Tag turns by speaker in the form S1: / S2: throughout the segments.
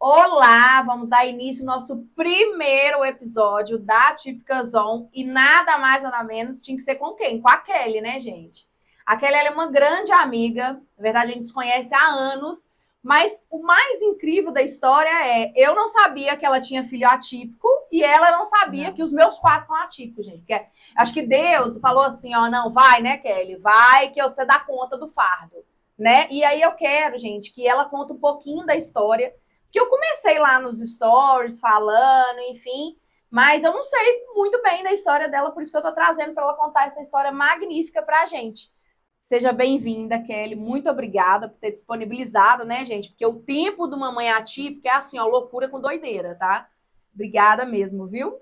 S1: Olá, vamos dar início ao nosso primeiro episódio da Típica Zon e nada mais nada menos tinha que ser com quem? Com a Kelly, né, gente? A Kelly ela é uma grande amiga, na verdade a gente se conhece há anos, mas o mais incrível da história é eu não sabia que ela tinha filho atípico e ela não sabia que os meus quatro são atípicos, gente. Porque acho que Deus falou assim, ó, não, vai, né, Kelly? Vai que você dá conta do fardo, né? E aí eu quero, gente, que ela conte um pouquinho da história que eu comecei lá nos stories falando, enfim, mas eu não sei muito bem da história dela, por isso que eu tô trazendo para ela contar essa história magnífica pra gente. Seja bem-vinda, Kelly. Muito obrigada por ter disponibilizado, né, gente? Porque o tempo de uma mãe atípica é assim, ó, loucura com doideira, tá? Obrigada mesmo, viu?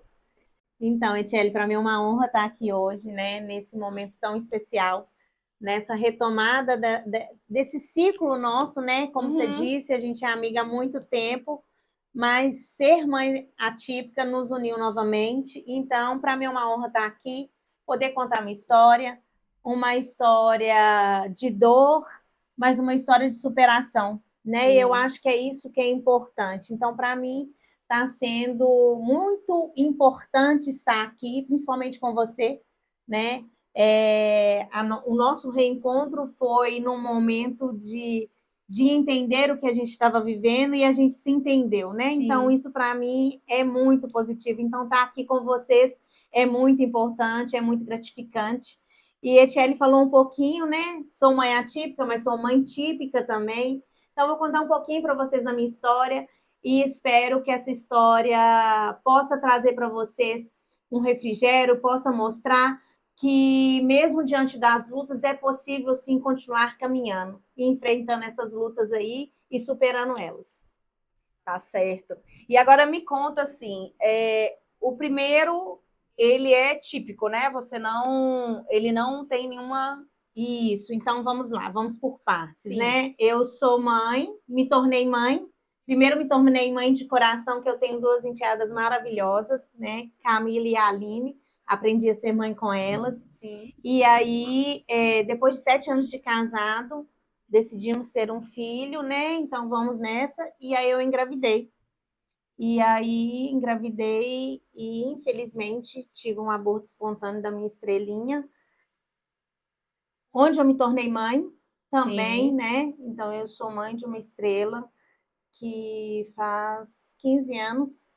S2: Então, Etiele, para mim é uma honra estar aqui hoje, né, nesse momento tão especial, nessa retomada desse ciclo nosso, né? Como você
S1: Uhum.
S2: disse, a gente é amiga há muito tempo, mas ser mãe atípica nos uniu novamente. Então, para mim é uma honra estar aqui, poder contar uma história de dor, mas uma história de superação, né? E eu
S1: Sim.
S2: acho que é isso que é importante. Então, para mim, está sendo muito importante estar aqui, principalmente com você, né? O nosso reencontro foi num momento de entender o que a gente estava vivendo e a gente se entendeu, né? Então,
S1: Sim.
S2: isso para mim é muito positivo. Então, estar aqui com vocês é muito importante, é muito gratificante. E Etiele falou um pouquinho, né? Sou mãe atípica, mas sou mãe típica também. Então, vou contar um pouquinho para vocês da minha história e espero que essa história possa trazer para vocês um refrigério, possa mostrar que mesmo diante das lutas é possível sim continuar caminhando e enfrentando essas lutas aí e superando elas.
S1: Tá certo. E agora me conta assim, o primeiro ele é típico, né? Ele não tem nenhuma.
S2: Isso, então vamos lá, vamos por partes,
S1: Sim.
S2: né? Eu sou mãe, me tornei mãe. Primeiro me tornei mãe de coração, que eu tenho duas enteadas maravilhosas, né? Camila e Aline. Aprendi a ser mãe com elas.
S1: Sim.
S2: E aí, depois de 7 anos de casado, decidimos ter um filho, né? Então vamos nessa. E aí eu engravidei. E aí engravidei e infelizmente tive um aborto espontâneo da minha estrelinha, onde eu me tornei mãe também,
S1: Sim.
S2: né? Então eu sou mãe de uma estrela que faz 15 anos.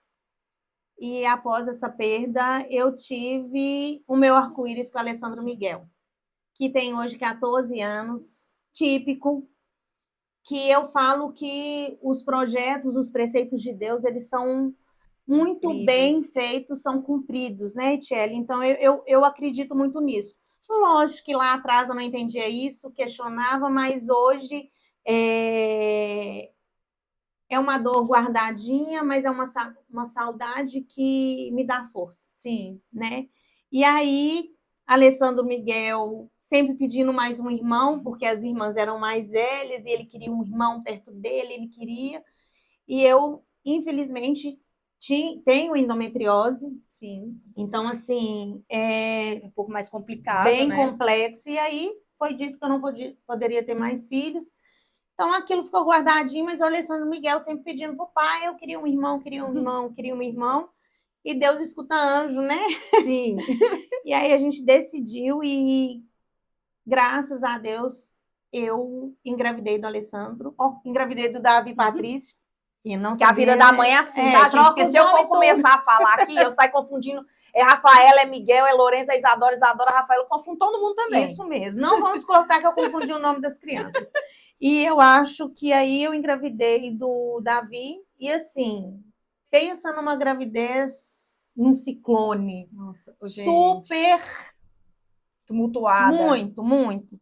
S2: E após essa perda, eu tive o meu arco-íris com o Alessandro Miguel, que tem hoje 14 anos, típico, que eu falo que os projetos, os preceitos de Deus, eles são muito bem
S1: Incríveis.
S2: feitos, são cumpridos, né, Tchelle? Então, eu acredito muito nisso. Lógico que lá atrás eu não entendia isso, questionava, mas hoje é uma dor guardadinha, mas é uma saudade que me dá força,
S1: Sim.
S2: né? E aí, Alessandro Miguel sempre pedindo mais um irmão, porque as irmãs eram mais velhas e ele queria um irmão perto dele, ele queria. E eu, infelizmente, tenho endometriose,
S1: Sim.
S2: então, assim, é
S1: Um pouco mais complicado,
S2: bem
S1: né?
S2: complexo. E aí foi dito que eu não poderia ter mais filhos. Então, aquilo ficou guardadinho, mas o Alessandro Miguel sempre pedindo para o pai: eu queria um irmão, queria um irmão, queria um irmão. E Deus escuta anjo, né?
S1: Sim.
S2: E aí a gente decidiu e, graças a Deus, eu engravidei do Alessandro, engravidei do Davi Patrício, e não
S1: Que a
S2: sabia,
S1: vida da mãe é assim, tá, gente?
S2: troca
S1: Porque
S2: os
S1: se eu for
S2: nomes tudo.
S1: começar a falar aqui, eu saio confundindo. É Rafaela, é Miguel, é Lourenço, é Isadora, Isadora, Rafaela. Eu confundo todo mundo também.
S2: Isso mesmo. Não vamos cortar que eu confundi o nome das crianças. E eu acho que aí eu engravidei do Davi e assim, pensa numa gravidez num ciclone.
S1: Nossa, gente.
S2: Super,
S1: Tumultuada.
S2: muito, muito.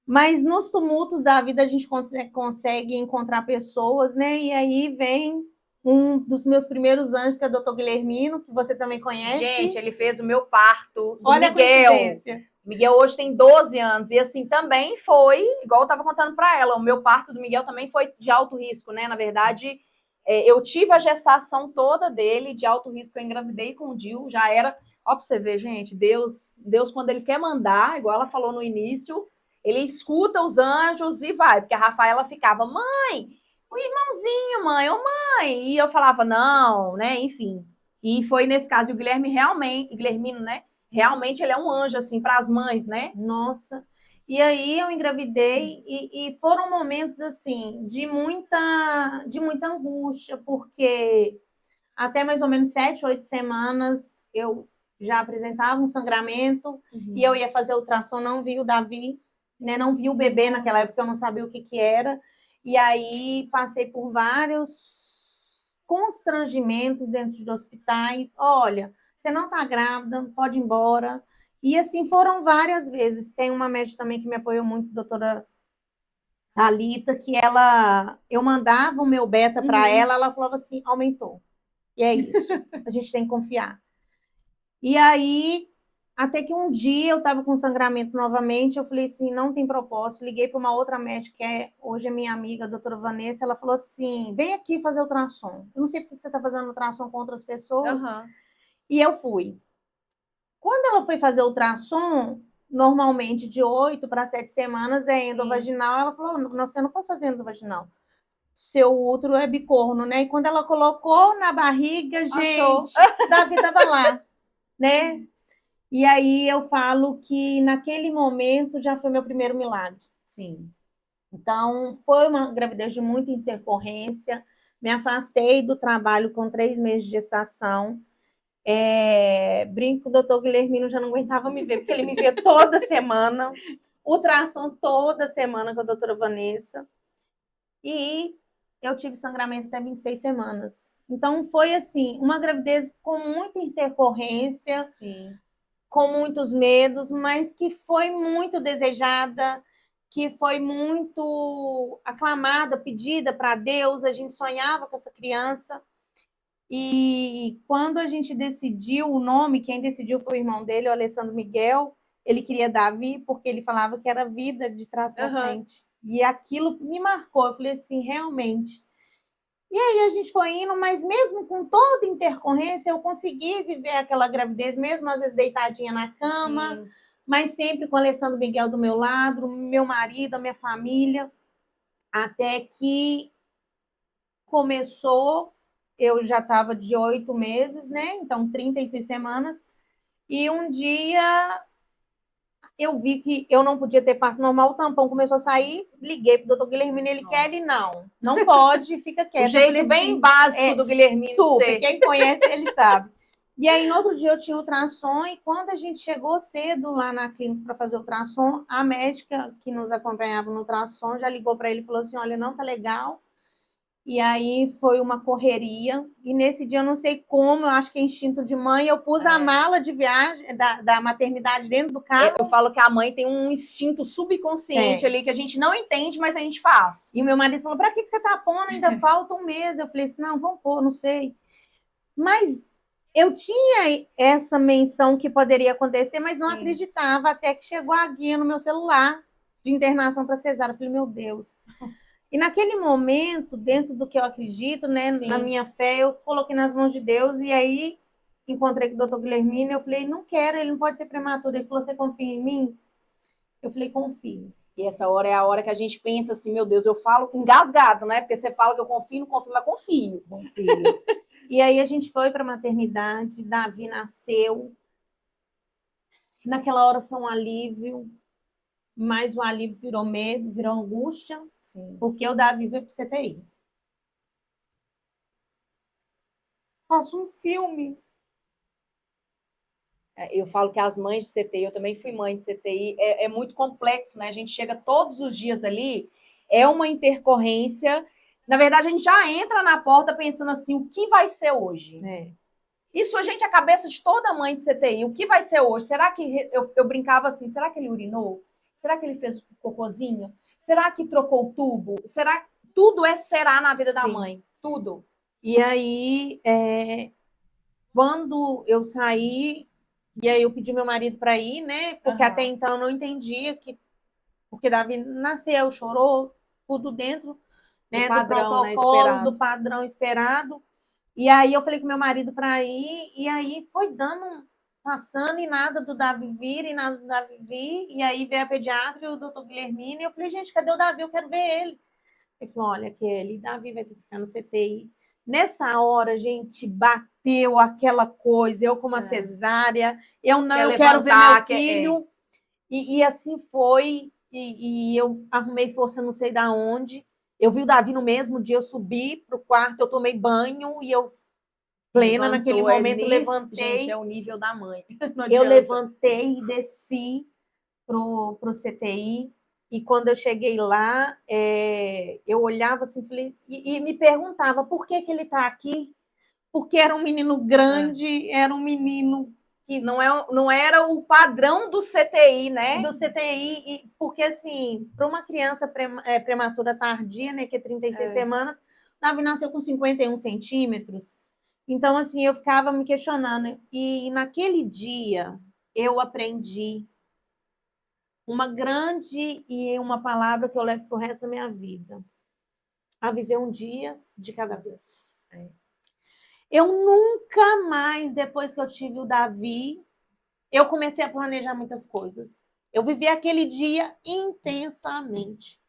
S2: Mas nos tumultos da vida a gente consegue encontrar pessoas, né? E aí vem um dos meus primeiros anjos, que é o Dr. Guilhermino, que você também
S1: Gente,
S2: conhece.
S1: ele fez o meu parto do
S2: Olha a
S1: Miguel.
S2: coincidência.
S1: O Miguel hoje tem 12 anos. E assim, também foi, igual eu estava contando para ela, o meu parto do Miguel também foi de alto risco, né? Na verdade, eu tive a gestação toda dele de alto risco. Eu engravidei com o Dil, já era. Ó, pra você ver, gente, Deus, quando ele quer mandar, igual ela falou no início, ele escuta os anjos e vai. Porque a Rafaela ficava, mãe, irmãozinho, mãe, ô mãe. E eu falava, não, né? Enfim. E foi nesse caso, e o Guilherme realmente, Guilhermino, né? Realmente ele é um anjo, assim, para as mães, né?
S2: Nossa. E aí eu engravidei e foram momentos assim de muita angústia, porque até mais ou menos 7, 8 semanas eu já apresentava um sangramento e eu ia fazer ultrassom, não vi o Davi, né? Não vi o bebê naquela época, eu não sabia o que que era. E aí passei por vários constrangimentos dentro de hospitais. Olha, você não está grávida, pode ir embora. E assim foram várias vezes. Tem uma médica também que me apoiou muito, doutora Thalita, que eu mandava o meu beta para ela falava assim, aumentou. E é isso. A gente tem que confiar. E aí, até que um dia eu estava com sangramento novamente, eu falei assim, não tem propósito. Liguei para uma outra médica, hoje é minha amiga, a doutora Vanessa, ela falou assim, vem aqui fazer ultrassom. Eu não sei porque você está fazendo ultrassom com outras pessoas. E eu fui. Quando ela foi fazer ultrassom, normalmente de 8 para 7 semanas é endovaginal, ela falou, não, você não pode fazer endovaginal. Seu útero é bicorno, né? E quando ela colocou na barriga, gente, Davi estava lá, né? E aí eu falo que naquele momento já foi meu primeiro milagre.
S1: Sim.
S2: Então, foi uma gravidez de muita intercorrência. Me afastei do trabalho com 3 meses de gestação. Brinco que o doutor Guilhermino já não aguentava me ver, porque ele me via toda semana, ultrassom toda semana com a doutora Vanessa. E eu tive sangramento até 26 semanas. Então, foi assim, uma gravidez com muita intercorrência,
S1: Sim.
S2: com muitos medos, mas que foi muito desejada, que foi muito aclamada, pedida para Deus. A gente sonhava com essa criança. E quando a gente decidiu o nome, quem decidiu foi o irmão dele, o Alessandro Miguel. Ele queria Davi porque ele falava que era vida de trás para frente. E aquilo me marcou. Eu falei assim, realmente. E aí a gente foi indo, mas mesmo com toda intercorrência, eu consegui viver aquela gravidez, mesmo às vezes deitadinha na cama, sim, mas sempre com o Alessandro Miguel do meu lado, meu marido, a minha família, até que começou, eu já estava de 8 meses, né? Então, 36 semanas, e um dia eu vi que eu não podia ter parto normal, o tampão começou a sair, liguei pro doutor Guilhermino, ele quer, ele não pode, fica quieto.
S1: O jeito bem assim, básico do Guilhermino.
S2: Super, quem conhece, ele sabe. E aí, no outro dia, eu tinha ultrassom, e quando a gente chegou cedo lá na clínica para fazer ultrassom, a médica que nos acompanhava no ultrassom já ligou para ele e falou assim, olha, não tá legal. E aí foi uma correria. E nesse dia, eu não sei como, eu acho que é instinto de mãe, eu pus a mala de viagem da maternidade dentro do carro.
S1: Eu falo que a mãe tem um instinto subconsciente ali que a gente não entende, mas a gente faz.
S2: E o meu marido falou, para que você tá pondo? Ainda falta um mês. Eu falei assim, não, vamos pôr, não sei. Mas eu tinha essa menção que poderia acontecer, mas não acreditava, até que chegou a guia no meu celular de internação para cesárea. Eu falei, meu Deus. E naquele momento, dentro do que eu acredito, né, na minha fé, eu coloquei nas mãos de Deus, e aí encontrei com o doutor Guilhermino, eu falei, não quero, ele não pode ser prematuro. Ele falou, você confia em mim? Eu falei, confio.
S1: E essa hora é a hora que a gente pensa assim, meu Deus, eu falo engasgado, né? Porque você fala que eu confio, não confio, mas confio.
S2: Confio. E aí a gente foi para a maternidade, Davi nasceu. Naquela hora foi um alívio, mas o alívio virou medo, virou angústia, porque o Davi veio para o CTI. Passa um filme.
S1: Eu falo que as mães de CTI, eu também fui mãe de CTI, é muito complexo, né? A gente chega todos os dias ali, é uma intercorrência. Na verdade, a gente já entra na porta pensando assim, o que vai ser hoje? Isso a gente, a cabeça de toda mãe de CTI, o que vai ser hoje? Será que, eu brincava assim, será que ele urinou? Será que ele fez cocôzinho? Será que trocou o tubo? Será que tudo será na vida da mãe? Tudo.
S2: E aí, quando eu saí, e aí eu pedi meu marido para ir, né? Porque até então eu não entendia porque Davi nasceu, chorou, tudo dentro, né, do protocolo, do padrão esperado. E aí eu falei com meu marido para ir, e aí foi passando, e nada do Davi vir, e nada do Davi vir. E aí veio a pediatra e o doutor Guilhermino, e eu falei, gente, cadê o Davi? Eu quero ver ele. Ele falou, olha, Kelly, Davi vai ter que ficar no CTI. Nessa hora, gente, bateu aquela coisa, eu com uma cesárea, eu não, eu quero ver meu filho. E assim foi, e eu arrumei força não sei da onde. Eu vi o Davi no mesmo dia, eu subi para o quarto, eu tomei banho e eu, plena naquele momento, levantei.
S1: Gente, é o nível da mãe.
S2: Eu levantei e desci pro CTI. E quando eu cheguei lá, eu olhava assim, falei, e me perguntava por que ele está aqui? Porque era um menino grande, era um menino que
S1: não era o padrão do CTI, né?
S2: Do CTI, porque assim, para uma criança prematura tardia, né, que é 36 semanas, o Davi nasceu com 51 centímetros. Então, assim, eu ficava me questionando. E naquele dia, eu aprendi uma grande e uma palavra que eu levo para o resto da minha vida. A viver um dia de cada vez. Eu nunca mais, depois que eu tive o Davi, eu comecei a planejar muitas coisas. Eu vivi aquele dia intensamente.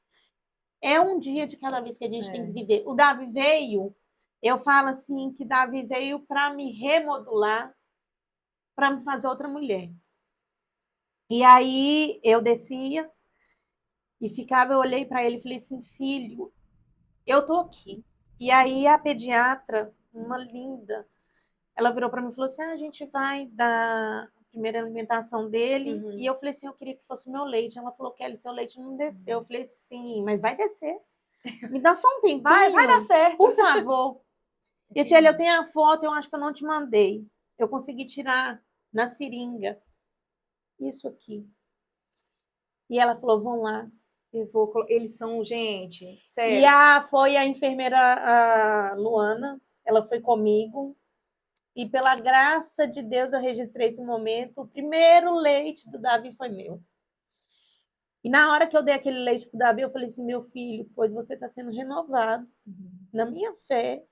S2: É um dia de cada vez que a gente tem que viver. O Davi veio, eu falo assim, que Davi veio para me remodular, para me fazer outra mulher. E aí eu descia e ficava, eu olhei para ele e falei assim, filho, eu tô aqui. E aí a pediatra, uma linda, ela virou para mim e falou assim, a gente vai dar a primeira alimentação dele. E eu falei assim, eu queria que fosse o meu leite. Ela falou, Kelly, seu leite não desceu. Eu falei, sim, mas vai descer. Me dá só um tempinho.
S1: Vai dar certo.
S2: Por favor. E, Tia, eu tenho a foto, eu acho que eu não te mandei. Eu consegui tirar na seringa. Isso aqui. E ela falou, vão lá.
S1: Eles são, gente, sério.
S2: E foi a enfermeira a Luana, ela foi comigo. E pela graça de Deus eu registrei esse momento. O primeiro leite do Davi foi meu. E na hora que eu dei aquele leite pro Davi, eu falei assim, meu filho, pois você está sendo renovado na minha fé,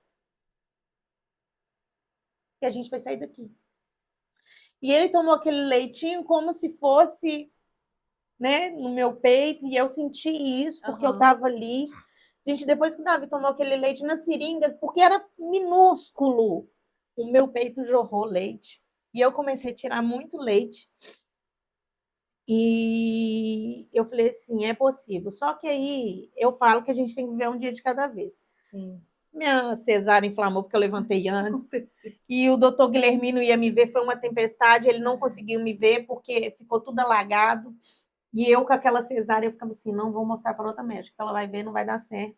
S2: que a gente vai sair daqui. E ele tomou aquele leitinho como se fosse, né, no meu peito, e eu senti isso, porque eu estava ali. Gente, depois que o Davi tomou aquele leite na seringa, porque era minúsculo, o meu peito jorrou leite. E eu comecei a tirar muito leite. E eu falei assim, é possível. Só que aí eu falo que a gente tem que viver um dia de cada vez.
S1: Sim.
S2: Minha cesárea inflamou porque eu levantei antes. E o doutor Guilhermino ia me ver, foi uma tempestade, ele não conseguiu me ver porque ficou tudo alagado. E eu com aquela cesárea, eu ficava assim, não vou mostrar para outra médica, ela vai ver, não vai dar certo.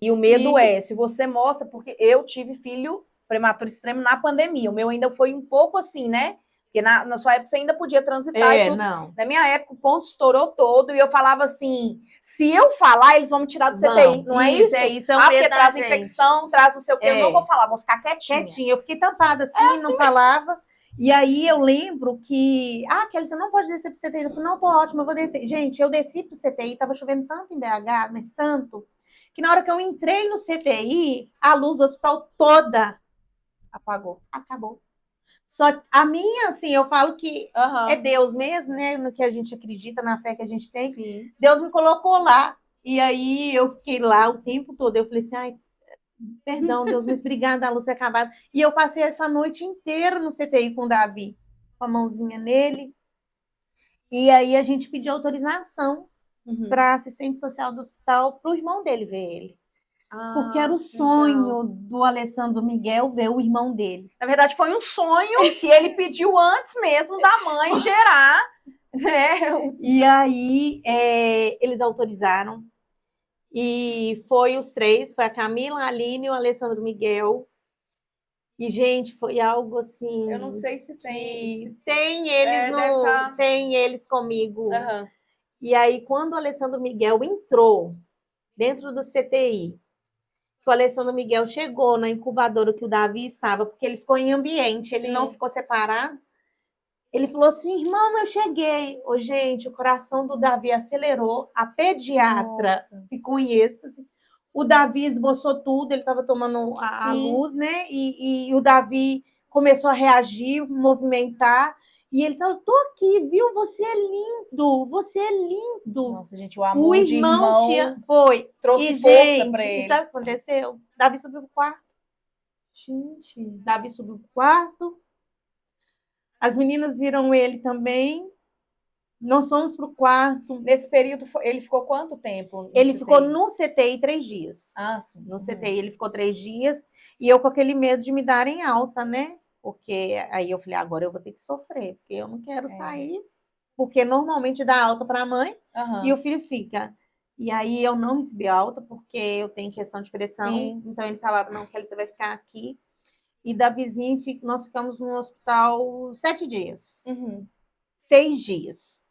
S1: E o medo se você mostra, porque eu tive filho prematuro extremo na pandemia, o meu ainda foi um pouco assim, né? Porque na sua época você ainda podia transitar e tudo.
S2: Não.
S1: Na minha época o ponto estourou todo e eu falava assim, se eu falar, eles vão me tirar do CTI, não é isso?
S2: Isso é um medo
S1: porque traz infecção, traz não sei o quê, eu não vou falar, vou ficar quietinha.
S2: Eu fiquei tampada assim, não falava. E aí eu lembro que, Kelly, você não pode descer pro CTI. Eu falei, não, tô ótima, eu vou descer. Gente, eu desci pro CTI, tava chovendo tanto em BH, mas tanto, que na hora que eu entrei no CTI, a luz do hospital toda acabou. Só a minha, assim, eu falo que é Deus mesmo, né? No que a gente acredita, na fé que a gente tem.
S1: Sim.
S2: Deus me colocou lá. E aí eu fiquei lá o tempo todo. Eu falei assim, perdão, Deus, mas obrigada, a luz ter acabado. E eu passei essa noite inteira no CTI com o Davi, com a mãozinha nele. E aí a gente pediu autorização para assistente social do hospital, para o irmão dele ver ele. Porque era o sonho do Alessandro Miguel ver o irmão dele.
S1: Na verdade, foi um sonho que ele pediu antes mesmo da mãe gerar. Né?
S2: E aí eles autorizaram. E foi os três, foi a Camila, a Aline e o Alessandro Miguel. E, gente, foi algo assim...
S1: Eu não sei se tem.
S2: Tem eles tem eles comigo. E aí, quando o Alessandro Miguel entrou dentro do CTI, que o Alessandro Miguel chegou na incubadora que o Davi estava, porque ele ficou em ambiente, ele não ficou separado. Ele falou assim, irmão, eu cheguei. Gente, o coração do Davi acelerou, a pediatra ficou em êxtase. O Davi esboçou tudo, ele estava tomando a luz, né? E o Davi começou a reagir, movimentar. E ele tá, eu tô aqui, viu? Você é lindo, você é lindo.
S1: Nossa, gente, o amor de irmão
S2: foi.
S1: trouxe
S2: E,
S1: força
S2: gente,
S1: pra
S2: e
S1: ele.
S2: sabe o que aconteceu? Davi subiu pro quarto.
S1: Gente.
S2: Davi subiu pro quarto. As meninas viram ele também. Nós fomos pro quarto.
S1: Nesse período, ele ficou quanto tempo?
S2: Ele ficou no CTI 3 dias.
S1: Ah, sim.
S2: No CTI ele ficou 3 dias. E eu com aquele medo de me darem alta, né? Porque aí eu falei, agora eu vou ter que sofrer, porque eu não quero sair. Porque normalmente dá alta para a mãe e o filho fica. E aí eu não recebi alta, porque eu tenho questão de pressão.
S1: Sim.
S2: Então eles falaram, não, Kelly, você vai ficar aqui. E da vizinha, nós ficamos no hospital 7 dias. 6 dias.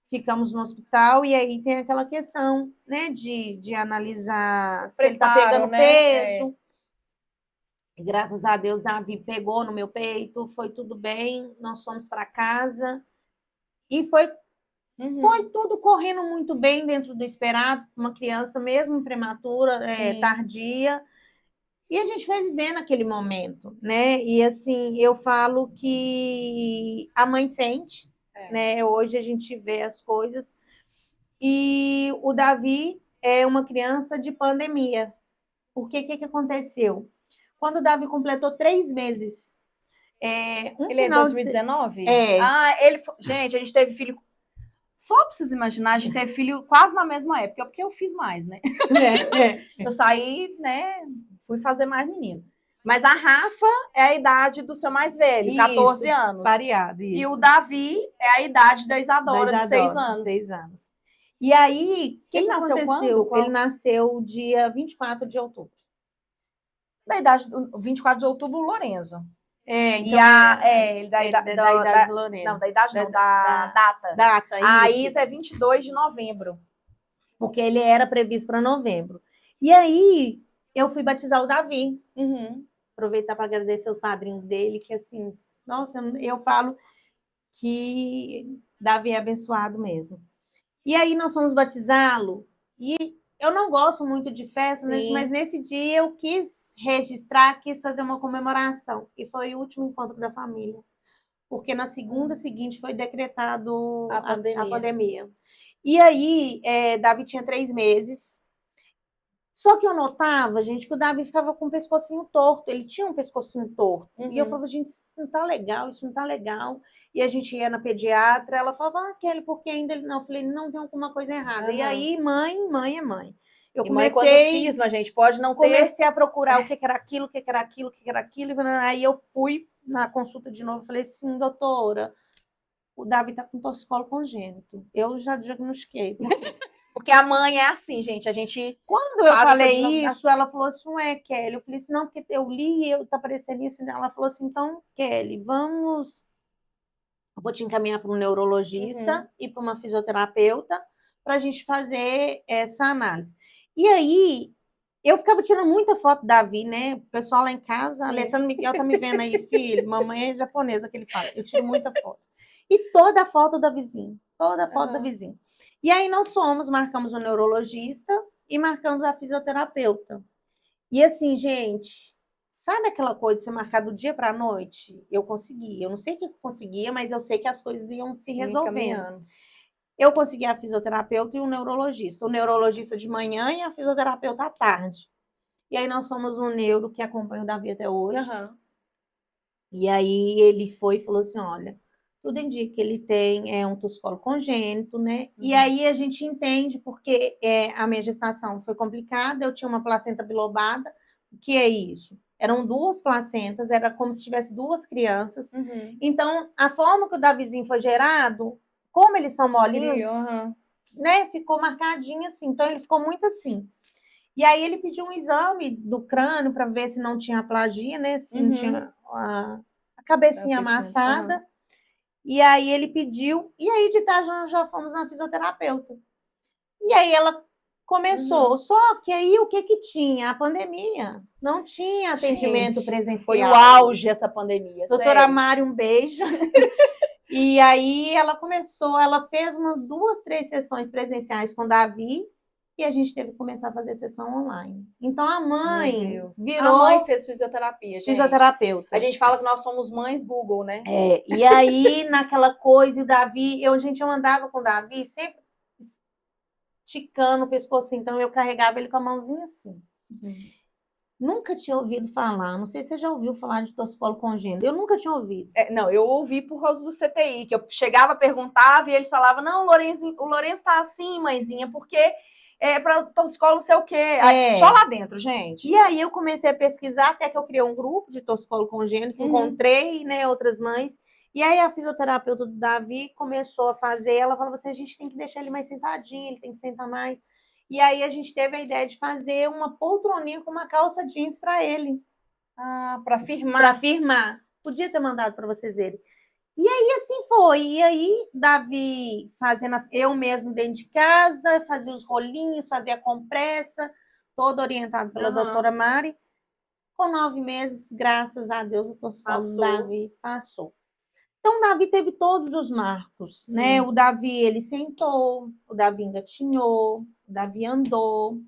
S2: Ficamos no hospital e aí tem aquela questão, né, de analisar se ele tá pegando peso. E graças a Deus, Davi pegou no meu peito, foi tudo bem, nós fomos para casa e foi tudo correndo muito bem dentro do esperado, uma criança mesmo prematura, tardia. E a gente vai vivendo aquele momento, né? E assim, eu falo que a mãe sente, né? Hoje a gente vê as coisas. E o Davi é uma criança de pandemia. Porque o que aconteceu? Quando o Davi completou 3 meses,
S1: ele é 2019? Gente, a gente teve filho. Só pra vocês imaginarem, a gente teve filho quase na mesma época, porque eu fiz mais, né? Eu saí, né? Fui fazer mais menino. Mas a Rafa é a idade do seu mais velho, 14 anos.
S2: Pareado, isso.
S1: E o Davi é a idade da Isadora, de 6 anos.
S2: 6 anos. E aí, o que
S1: nasceu
S2: aconteceu?
S1: Quando?
S2: Ele nasceu dia 24 de outubro.
S1: Da idade, 24 de outubro, o Lorenzo.
S2: Então
S1: ele da idade
S2: do Lourenço.
S1: Não, da idade não, da data.
S2: Data,
S1: a
S2: isso.
S1: Isa é 22 de novembro.
S2: Porque ele era previsto para novembro. E aí, eu fui batizar o Davi. Aproveitar para agradecer os padrinhos dele, que assim, nossa, eu falo que Davi é abençoado mesmo. E aí, nós fomos batizá-lo. E eu não gosto muito de festas, mas nesse dia eu quis registrar, quis fazer uma comemoração. E foi o último encontro da família. Porque na segunda seguinte foi decretado a pandemia. E aí, Davi tinha 3 meses. Só que eu notava, gente, que o Davi ficava com o pescocinho torto. Ele tinha um pescocinho torto. E eu falava, gente, isso não tá legal, isso não tá legal. E a gente ia na pediatra, ela falava, Kelly, por que ainda ele não? Eu falei, não, tem alguma coisa errada. E aí, mãe é mãe. Eu comecei,
S1: mãe, quando cisma, gente, pode não ter...
S2: Comecei a procurar o que era aquilo, o que era aquilo, o que era aquilo. Aí eu fui na consulta de novo, falei, sim, doutora, o Davi tá com torcicolo congênito. Eu já diagnostiquei.
S1: Porque a mãe é assim, gente, a gente...
S2: Quando eu falei isso, ela falou assim, Kelly, eu falei assim, não, porque eu li e tá aparecendo isso. Ela falou assim, então, Kelly, eu vou te encaminhar para um neurologista e para uma fisioterapeuta para a gente fazer essa análise. E aí, eu ficava tirando muita foto da Davi, né? O pessoal lá em casa, Alessandro Miguel tá me vendo aí, filho, mamãe é japonesa que ele fala. Eu tiro muita foto. E toda a foto da vizinha, toda a foto da vizinha. E aí nós marcamos o neurologista e marcamos a fisioterapeuta. E assim, gente, sabe aquela coisa de você marcar do dia para a noite? Eu consegui. Eu não sei o que eu conseguia, mas eu sei que as coisas iam se resolvendo. Eu consegui a fisioterapeuta e o neurologista. O neurologista de manhã e a fisioterapeuta à tarde. E aí nós somos um neuro que acompanha o Davi até hoje. E aí ele foi e falou assim, olha, tudo indica que ele tem um torcicolo congênito, né? E aí a gente entende porque a minha gestação foi complicada, eu tinha uma placenta bilobada. O que é isso? Eram 2 placentas, era como se tivesse 2 crianças. Então, a forma que o Davizinho foi gerado, como eles são molinhos, né? Ficou marcadinho assim. Então, ele ficou muito assim. E aí ele pediu um exame do crânio para ver se não tinha aplasia, né? Se não tinha a cabecinha amassada. E aí ele pediu, e aí de tarde nós já fomos na fisioterapeuta. E aí ela começou, só que aí o que tinha? A pandemia. Não tinha atendimento presencial.
S1: Foi o auge essa pandemia,
S2: Doutora Mari, um beijo. E aí ela começou, ela fez umas 2, 3 sessões presenciais com o Davi, e a gente teve que começar a fazer sessão online. Então, a
S1: Meu
S2: mãe
S1: Deus.
S2: virou
S1: A mãe fez fisioterapia, gente.
S2: fisioterapeuta.
S1: A gente fala que nós somos mães Google, né?
S2: E aí, naquela coisa, e o Davi, eu andava com o Davi sempre esticando o pescoço, então eu carregava ele com a mãozinha assim. Nunca tinha ouvido falar, não sei se você já ouviu falar de torcicolo congênito, eu nunca tinha ouvido.
S1: Não, eu ouvi por causa do CTI, que eu chegava, perguntava e eles falavam, não, o Lourenço tá assim, mãezinha, porque é para torcicolo não sei o quê. Só lá dentro, gente.
S2: E aí eu comecei a pesquisar, até que eu criei um grupo de torcicolo congênito, que encontrei, né, outras mães. E aí a fisioterapeuta do Davi começou a fazer, ela falava assim, a gente tem que deixar ele mais sentadinho, ele tem que sentar mais. E aí a gente teve a ideia de fazer uma poltroninha com uma calça jeans para ele.
S1: Para firmar.
S2: Para firmar. Podia ter mandado para vocês verem. E aí assim foi. E aí Davi fazendo eu mesmo dentro de casa, fazia os rolinhos, fazia a compressa, todo orientado pela doutora Mari. Com 9 meses, graças a Deus, o torcicolo do Davi passou. Então, o Davi teve todos os marcos, né? O Davi, ele sentou, o Davi engatinhou, o Davi andou,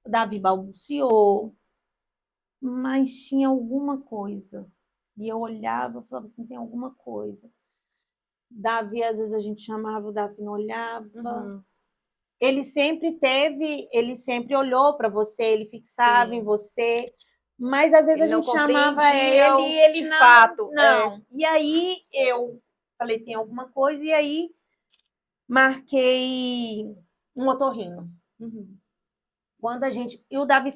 S2: o Davi balbuciou, mas tinha alguma coisa. E eu olhava e falava assim, tem alguma coisa. Davi, às vezes a gente chamava, o Davi não olhava. Ele sempre olhou para você, ele fixava em você, mas às vezes
S1: ele
S2: a gente chamava ele e ele
S1: de fato.
S2: Não. E aí eu falei, tem alguma coisa, e aí marquei um otorrino. Quando e o Davi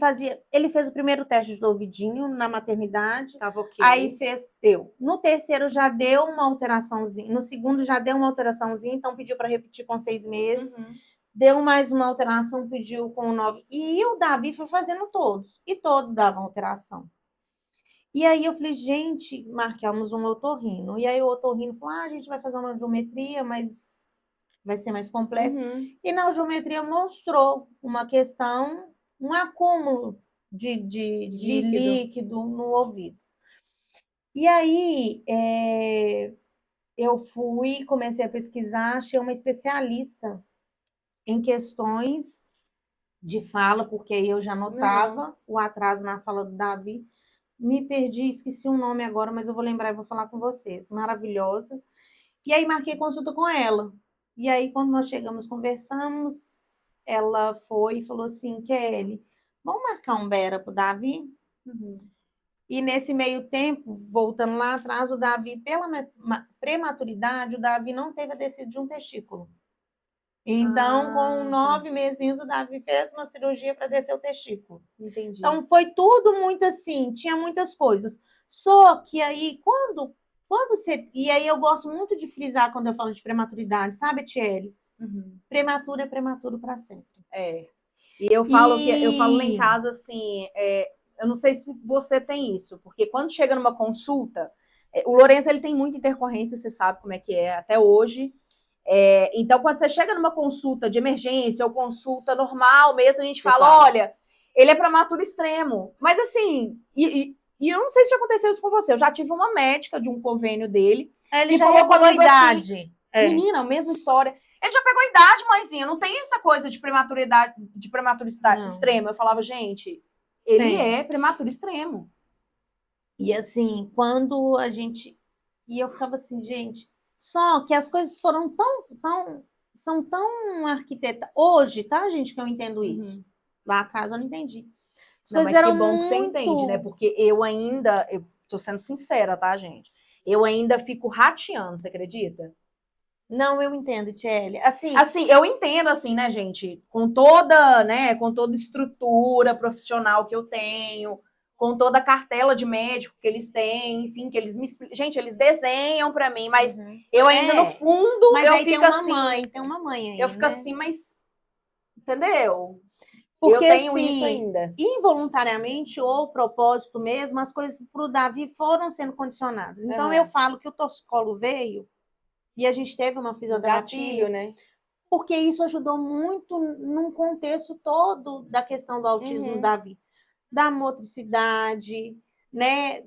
S2: ele fez o primeiro teste do ouvidinho na maternidade.
S1: Tava ok.
S2: Aí deu. No terceiro já deu uma alteraçãozinha, no segundo já deu uma alteraçãozinha, então pediu para repetir com 6 meses. Deu mais uma alteração, pediu com 9. E o Davi foi fazendo todos. E todos davam alteração. E aí eu falei, gente, marcamos um otorrino. E aí o otorrino falou, a gente vai fazer uma audiometria, mas vai ser mais complexo. E na audiometria mostrou uma questão, um acúmulo de líquido no ouvido. E aí eu comecei a pesquisar, achei uma especialista em questões de fala, porque aí eu já notava o atraso na fala do Davi. Me perdi, esqueci o nome agora, mas eu vou lembrar e vou falar com vocês. Maravilhosa. E aí marquei consulta com ela. E aí, quando nós chegamos, conversamos, ela foi e falou assim, Kelly, vamos marcar um Bera pro Davi? E nesse meio tempo, voltando lá atrás, o Davi, pela prematuridade, o Davi não teve a descida de um testículo. Então, com 9 mesinhos, o Davi fez uma cirurgia para descer o testículo.
S1: Entendi.
S2: Então, foi tudo muito assim, tinha muitas coisas. Só que aí, quando você... E aí, eu gosto muito de frisar quando eu falo de prematuridade, sabe, Thierry? Prematuro é prematuro para sempre.
S1: E eu falo lá em casa assim, eu não sei se você tem isso, porque quando chega numa consulta, o Lourenço, ele tem muita intercorrência, você sabe como é que é, até hoje. Então, quando você chega numa consulta de emergência ou consulta normal mesmo, a gente fala, olha, ele é prematuro extremo. Mas assim, e eu não sei se já aconteceu isso com você, eu já tive uma médica de um convênio dele.
S2: Ele já falou a idade.
S1: Assim, menina, mesma história. Ele já pegou idade, mãezinha, não tem essa coisa de prematuridade extrema. Eu falava, gente, ele é prematuro extremo.
S2: E assim, quando a gente... E eu ficava assim, gente... Só que as coisas foram são tão arquitetadas. Hoje, tá, gente, que eu entendo isso. Lá atrás eu não entendi.
S1: As coisas eram que bom muito... que você entende, né? Porque eu tô sendo sincera, tá, gente? Eu ainda fico rateando, você acredita?
S2: Não, eu entendo, Thierry. Assim,
S1: eu entendo, assim, né, gente? Com toda estrutura profissional que eu tenho, com toda a cartela de médico que eles têm, enfim, que eles me explicam. Gente, eles desenham para mim, mas eu ainda no fundo,
S2: mas
S1: eu fico assim.
S2: Tem uma mãe aí,
S1: eu fico assim, mas entendeu?
S2: Porque
S1: eu tenho
S2: assim,
S1: isso ainda.
S2: Involuntariamente ou propósito mesmo, as coisas para o Davi foram sendo condicionadas. Então eu falo que o torcicolo veio e a gente teve uma fisioterapia,
S1: gatilho, né?
S2: Porque isso ajudou muito num contexto todo da questão do autismo do Davi. Da motricidade, né?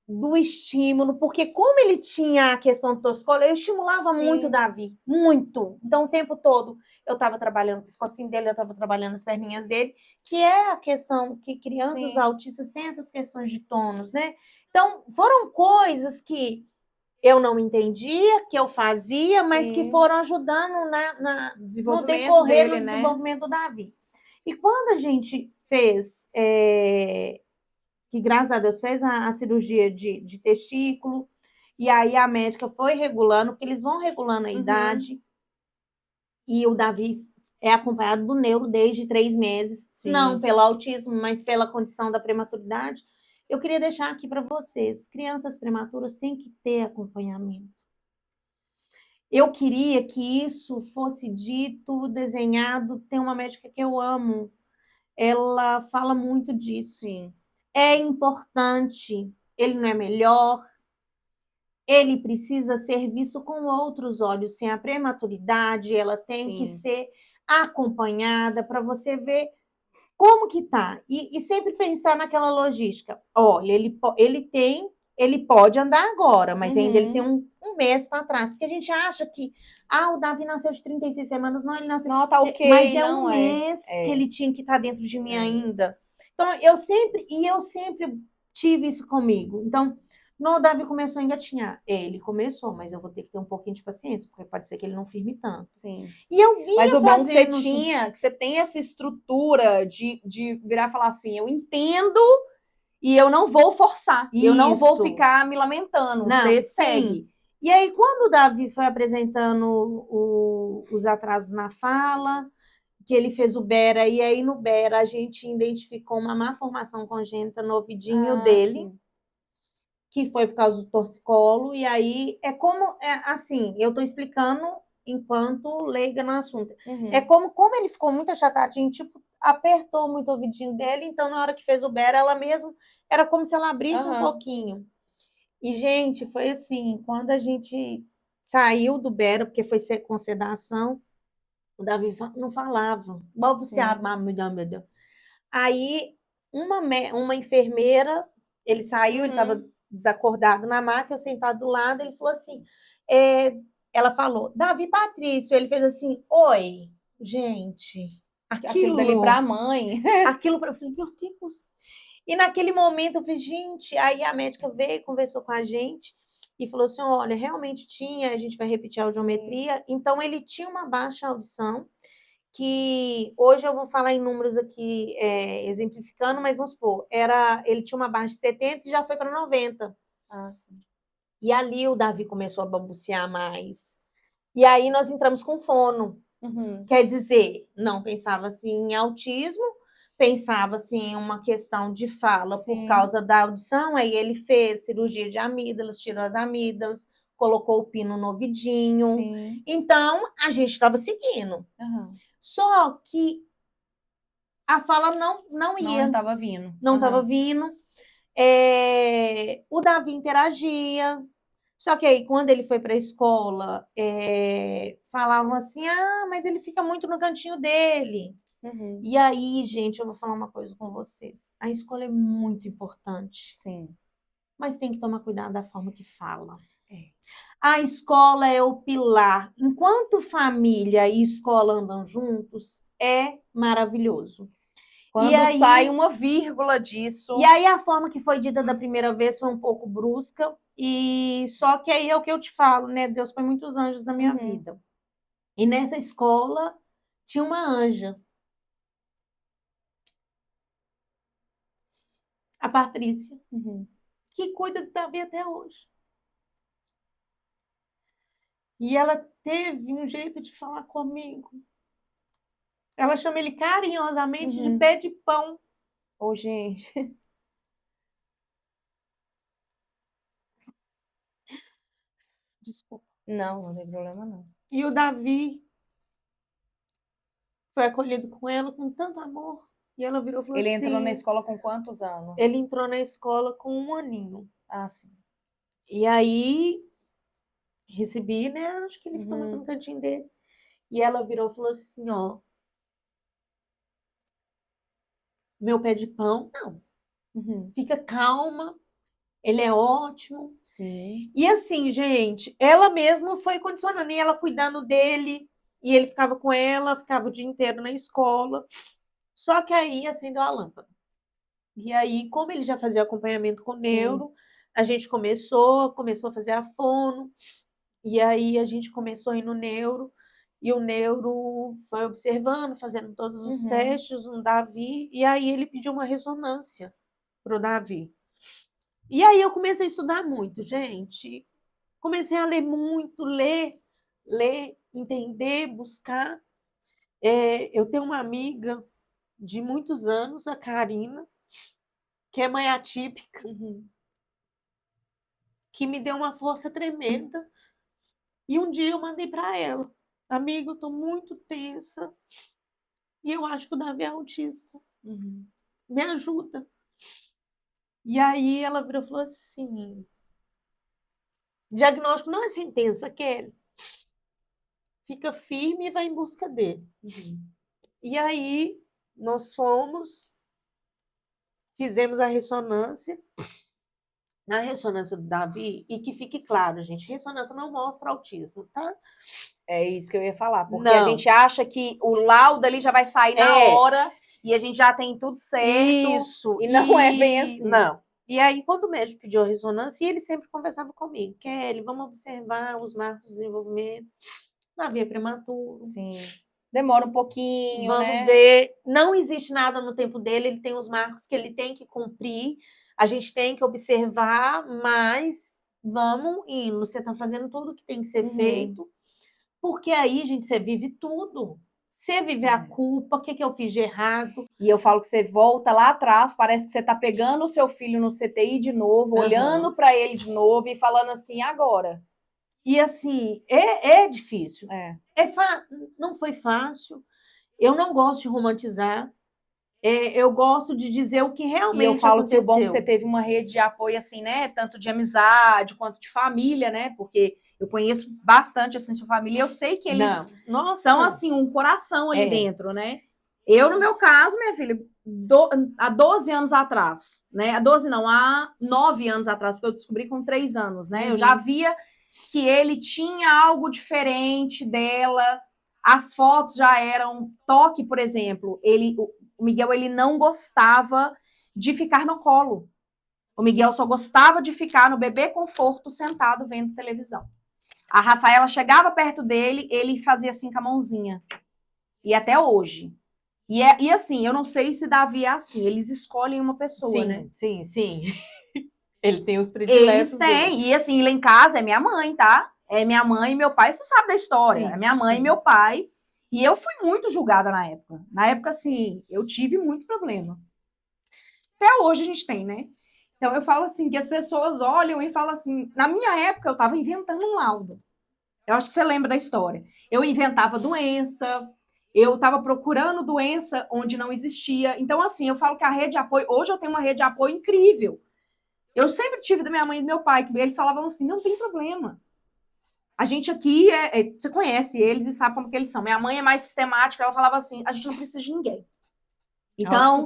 S2: do estímulo, porque como ele tinha a questão do torcicolo, eu estimulava muito o Davi, muito. Então, o tempo todo, eu estava trabalhando com o pescocinho dele, eu estava trabalhando as perninhas dele, que é a questão que crianças autistas têm essas questões de tônus, né? Então, foram coisas que eu não entendia, que eu fazia, mas que foram ajudando no decorrer do desenvolvimento do Davi. E quando a gente fez, que graças a Deus fez a cirurgia de testículo, e aí a médica foi regulando, porque eles vão regulando a idade, e o Davi é acompanhado do neuro desde 3 meses, não pelo autismo, mas pela condição da prematuridade. Eu queria deixar aqui para vocês, crianças prematuras têm que ter acompanhamento. Eu queria que isso fosse dito, desenhado. Tem uma médica que eu amo, ela fala muito disso. É importante, ele não é melhor, ele precisa ser visto com outros olhos. Sem a prematuridade, ela tem que ser acompanhada para você ver como que tá. E sempre pensar naquela logística. Olha, ele pode andar agora, mas ainda ele tem um mês para trás. Porque a gente acha que o Davi nasceu de 36 semanas. Não, ele nasceu...
S1: Não, tá ok.
S2: Mas é um mês que ele tinha que estar dentro de mim ainda. Então, eu sempre tive isso comigo. Então, o Davi começou a engatinhar. Ele começou, mas eu vou ter que ter um pouquinho de paciência, porque pode ser que ele não firme tanto. E eu vinha
S1: Mas o bom que você tem essa estrutura de virar e falar assim, eu entendo e eu não vou forçar. Isso. Eu não vou ficar me lamentando.
S2: Não,
S1: você segue.
S2: E aí, quando o Davi foi apresentando os atrasos na fala, que ele fez o Bera, e aí no Bera a gente identificou uma má formação congênita no ouvidinho dele, que foi por causa do torcicolo, e aí assim, eu estou explicando enquanto leiga no assunto. É como ele ficou muito achatadinho, tipo, apertou muito o ouvidinho dele, então na hora que fez o Bera, ela mesmo, era como se ela abrisse um pouquinho. E, gente, foi assim, quando a gente saiu do Bera, porque foi com sedação, o Davi não falava, balbuciava, meu Deus. Aí, uma enfermeira, ele saiu, ele estava desacordado na maca, eu sentado do lado, ele falou assim, ela falou, Davi Patrício, ele fez assim, oi, gente,
S1: aquilo dali pra mãe.
S2: Aquilo eu falei, meu Deus. E naquele momento eu falei, gente, aí a médica veio, conversou com a gente e falou assim, olha, realmente tinha, a gente vai repetir a audiometria, então ele tinha uma baixa audição, que hoje eu vou falar em números aqui exemplificando, mas vamos supor, ele tinha uma baixa de 70 e já foi para 90. E ali o Davi começou a balbuciar mais. E aí nós entramos com fono. Quer dizer, não pensava assim em autismo, pensava assim em uma questão de fala por causa da audição, aí ele fez cirurgia de amígdalas, tirou as amígdalas, colocou o pino no ouvidinho. Então, a gente estava seguindo. Só que a fala não ia.
S1: Não estava vindo.
S2: Não estava vindo. O Davi interagia. Só que aí, quando ele foi para a escola, falavam assim, mas ele fica muito no cantinho dele. E aí, gente, eu vou falar uma coisa com vocês. A escola é muito importante. Mas tem que tomar cuidado da forma que fala. A escola é o pilar. Enquanto família e escola andam juntos, é maravilhoso.
S1: Quando aí, sai uma vírgula disso...
S2: E aí a forma que foi dita da primeira vez foi um pouco brusca, e só que aí é o que eu te falo, né? Deus põe muitos anjos na minha vida. E nessa escola tinha uma anja. A Patrícia, que cuida do Davi até hoje. E ela teve um jeito de falar comigo. Ela chama ele carinhosamente de pé de pão.
S1: Gente.
S2: Desculpa.
S1: Não tem problema não.
S2: E o Davi foi acolhido com ela com tanto amor. E ela virou e falou assim...
S1: Ele entrou na escola com quantos anos?
S2: Ele entrou na escola com 1 aninho.
S1: Sim.
S2: E aí, recebi, né? Acho que ele ficou muito no cantinho dele. E ela virou e falou assim, ó... Meu pé de pão, não. Fica calma. ele é ótimo.
S1: Sim.
S2: E assim, gente, ela mesma foi condicionando, e ela cuidando dele, e ele ficava com ela, ficava o dia inteiro na escola. Só que aí acendeu a lâmpada. E aí, como ele já fazia acompanhamento com o neuro, a gente começou a fazer a fono, e aí a gente começou a ir no neuro, e o neuro foi observando, fazendo todos os testes, um Davi, e aí ele pediu uma ressonância para o Davi. E aí eu comecei a estudar muito, gente. Comecei a ler muito, ler, entender, buscar. Eu tenho uma amiga de muitos anos, a Karina, que é mãe atípica, que me deu uma força tremenda. E um dia eu mandei para ela: amiga, eu estou muito tensa e eu acho que o Davi é autista. Me ajuda. E aí ela virou e falou assim: diagnóstico não é sentença, Kelly. Fica firme e vai em busca dele. E aí nós fizemos a ressonância. Na ressonância do Davi, e que fique claro, gente, ressonância não mostra autismo, tá?
S1: É isso que eu ia falar, porque
S2: Não.
S1: a gente acha que o laudo ali já vai sair na hora e a gente já tem tudo certo.
S2: Isso.
S1: E não é bem assim.
S2: Não. E aí, quando o médico pediu a ressonância, ele sempre conversava comigo: Kelly, vamos observar os marcos de desenvolvimento. Davi é prematuro.
S1: Sim. Demora um pouquinho,
S2: Vamos ver. Não existe nada no tempo dele, ele tem os marcos que ele tem que cumprir. A gente tem que observar, mas vamos indo. Você está fazendo tudo que tem que ser feito. Porque aí, gente, você vive tudo. Você vive a culpa, o que eu fiz de errado.
S1: E eu falo que você volta lá atrás, parece que você está pegando o seu filho no CTI de novo, olhando para ele de novo e falando assim, agora.
S2: E assim, é difícil. Não foi fácil. Eu não gosto de romantizar. Eu gosto de dizer o que realmente aconteceu.
S1: E eu falo que o bom é que você teve uma rede de apoio, assim, né? Tanto de amizade quanto de família, né? Porque eu conheço bastante, assim, sua família. Eu sei que eles são, assim, um coração ali dentro, né? Eu, no meu caso, minha filha, há 12 anos atrás, né? Há 12 não, há 9 anos atrás, porque eu descobri com 3 anos, né? Eu já via que ele tinha algo diferente dela. As fotos já eram toque, por exemplo. O Miguel, ele não gostava de ficar no colo. O Miguel só gostava de ficar no bebê conforto, sentado vendo televisão. A Rafaela chegava perto dele, ele fazia assim com a mãozinha. E até hoje. E assim, eu não sei se Davi é assim. Eles escolhem uma pessoa, né?
S2: Sim. Ele tem os prediletos.
S1: Eles têm. E assim, lá em casa é minha mãe, tá? É minha mãe e meu pai, você sabe da história. É minha mãe e meu pai. E eu fui muito julgada na época. Na época, assim, eu tive muito problema. Até hoje a gente tem, né? Então eu falo assim, que as pessoas olham e falam assim, na minha época eu tava inventando um laudo. Eu acho que você lembra da história. Eu inventava doença, eu tava procurando doença onde não existia. Então, assim, eu falo que a rede de apoio, hoje eu tenho uma rede de apoio incrível. Eu sempre tive da minha mãe e do meu pai, que eles falavam assim, não tem problema. A gente aqui, você conhece eles e sabe como que eles são. Minha mãe é mais sistemática, ela falava assim, a gente não precisa de ninguém. Então,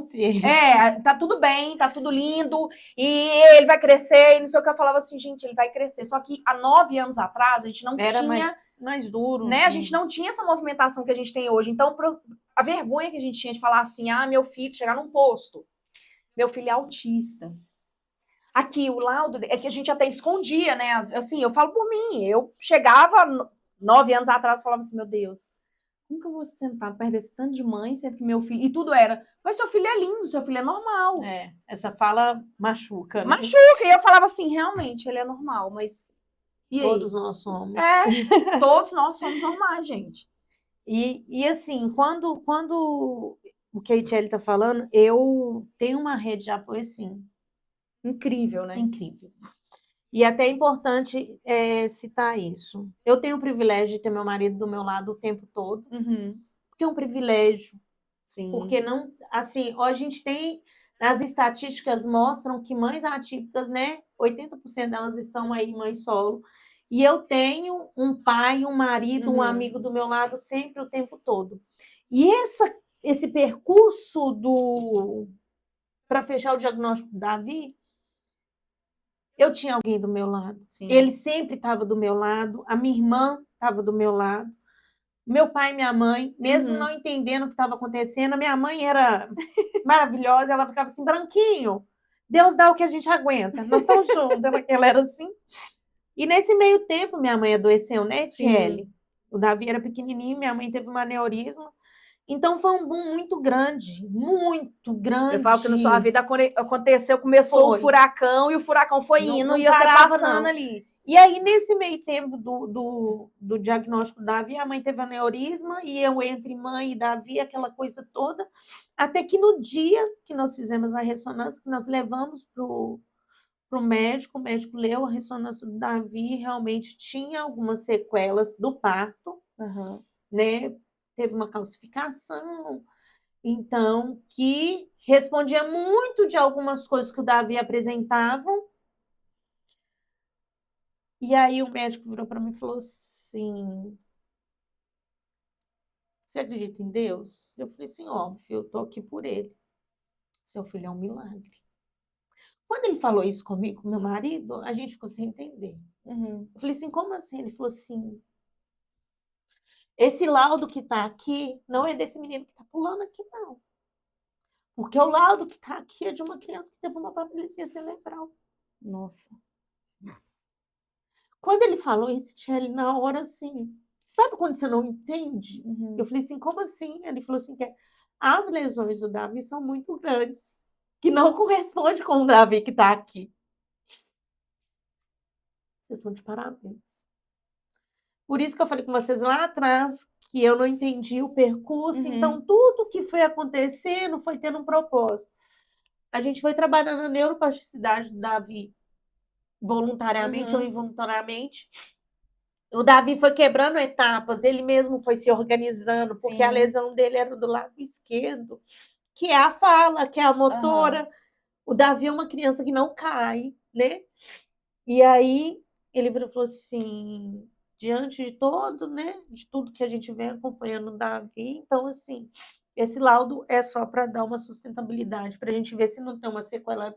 S1: tá tudo bem, tá tudo lindo, e ele vai crescer, e não sei o que. Eu falava assim, gente, ele vai crescer. Só que há 9 anos atrás, a gente não tinha...
S2: mais duro.
S1: Né? A gente não tinha essa movimentação que a gente tem hoje. Então, a vergonha que a gente tinha de falar assim, meu filho, chegar num posto, meu filho é autista. Aqui, o laudo, é que a gente até escondia, né? Assim, eu falo por mim, eu chegava 9 anos atrás e falava assim, meu Deus, como que eu vou sentar perto desse tanto de mãe, sendo que meu filho... E tudo era, mas seu filho é lindo, seu filho é normal.
S2: Essa fala machuca, né?
S1: Machuca, e eu falava assim, realmente, ele é normal, mas... E
S2: todos nós somos.
S1: Todos nós somos normais, gente.
S2: E assim, quando o que a Itiele está falando, eu tenho uma rede de apoio, assim.
S1: Incrível, né?
S2: Incrível. E até é importante citar isso. Eu tenho o privilégio de ter meu marido do meu lado o tempo todo, porque é um privilégio.
S1: Sim.
S2: Porque não, assim, a gente tem, as estatísticas mostram que mães atípicas, né, 80% delas estão aí mãe solo. E eu tenho um pai, um marido, um amigo do meu lado sempre o tempo todo. E esse percurso para fechar o diagnóstico do Davi, eu tinha alguém do meu lado.
S1: Sim.
S2: Ele sempre estava do meu lado, a minha irmã estava do meu lado, meu pai e minha mãe, mesmo não entendendo o que estava acontecendo, a minha mãe era maravilhosa, ela ficava assim, Branquinho, Deus dá o que a gente aguenta, nós estamos juntos. Ela era assim. E nesse meio tempo, minha mãe adoeceu, né, Etiele?
S1: Sim.
S2: O Davi era pequenininho, minha mãe teve um aneurisma. Então foi um boom muito
S1: Eu falo que na sua
S2: grande.
S1: vida aconteceu, começou o
S2: Foi.
S1: furacão e o furacão foi
S2: Não,
S1: indo
S2: não
S1: e você
S2: parava,
S1: passando
S2: não.
S1: ali.
S2: E aí, nesse meio tempo do diagnóstico do Davi, a mãe teve aneurisma e eu entre mãe e Davi, aquela coisa toda, até que no dia que nós fizemos a ressonância, que nós levamos para o médico, o médico leu a ressonância do Davi, realmente tinha algumas sequelas do parto, né? Teve uma calcificação, então, que respondia muito de algumas coisas que o Davi apresentava. E aí o médico virou para mim e falou assim: você acredita em Deus? Eu falei assim, óbvio, eu tô aqui por ele. Seu filho é um milagre. Quando ele falou isso comigo, com meu marido, a gente ficou sem entender. Eu falei assim, como assim? Ele falou assim, esse laudo que está aqui não é desse menino que está pulando aqui, não. Porque o laudo que está aqui é de uma criança que teve uma paralisia cerebral.
S1: Nossa.
S2: Quando ele falou isso, Tchelle, na hora assim, sabe quando você não entende? Eu falei assim, como assim? Ele falou assim, que as lesões do Davi são muito grandes, que não corresponde com o Davi que está aqui. Vocês estão de parabéns. Por isso que eu falei com vocês lá atrás, que eu não entendi o percurso, então tudo que foi acontecendo foi tendo um propósito. A gente foi trabalhando a neuroplasticidade do Davi, voluntariamente ou involuntariamente. O Davi foi quebrando etapas, ele mesmo foi se organizando, porque a lesão dele era do lado esquerdo, que é a fala, que é a motora. O Davi é uma criança que não cai, né? E aí ele virou e falou assim, diante de todo, né, de tudo que a gente vem acompanhando o Davi, então assim, esse laudo é só para dar uma sustentabilidade, para a gente ver se não tem uma sequela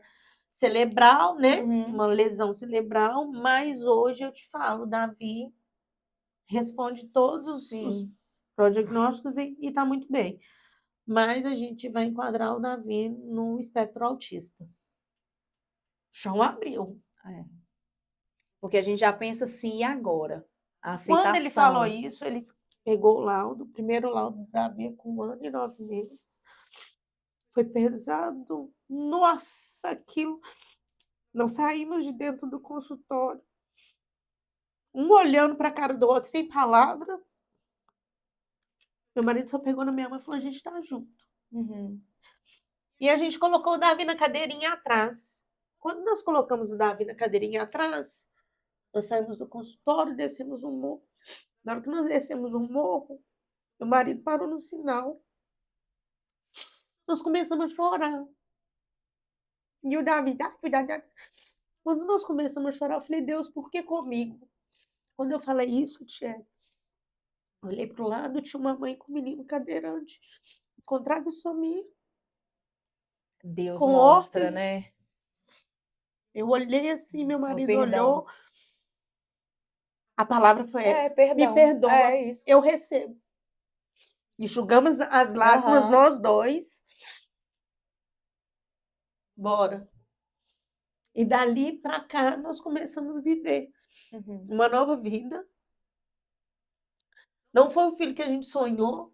S2: cerebral, né? Uma lesão cerebral, mas hoje eu te falo, Davi responde todos os prodiagnósticos e está muito bem. Mas a gente vai enquadrar o Davi no espectro autista. O chão abriu.
S1: Porque a gente já pensa assim, e agora? A
S2: Quando ele falou
S1: aceitação.
S2: isso, ele pegou o laudo, o primeiro laudo do Davi com 1 ano e 9 meses. Foi pesado. Nossa, aquilo. Nós saímos de dentro do consultório, um olhando para a cara do outro, sem palavra. Meu marido só pegou na minha mão e falou: a gente está junto. E a gente colocou o Davi na cadeirinha atrás. Quando nós colocamos o Davi na cadeirinha atrás, nós saímos do consultório, descemos um morro. Na hora que nós descemos um morro, meu marido parou no sinal. Nós começamos a chorar. E o Davi, quando nós começamos a chorar, eu falei, Deus, por que comigo? Quando eu falei isso, tia, olhei para o lado, tinha uma mãe com um menino cadeirante, com traqueostomia.
S1: Deus
S2: Com
S1: mostra,
S2: órtese.
S1: né?
S2: Eu olhei assim, meu marido
S1: perdão.
S2: olhou. A palavra foi essa.
S1: perdão.
S2: Me perdoa,
S1: É isso.
S2: eu recebo. Enxugamos as lágrimas, nós dois. Bora. E dali para cá, nós começamos a viver uma nova vida. Não foi o filho que a gente sonhou,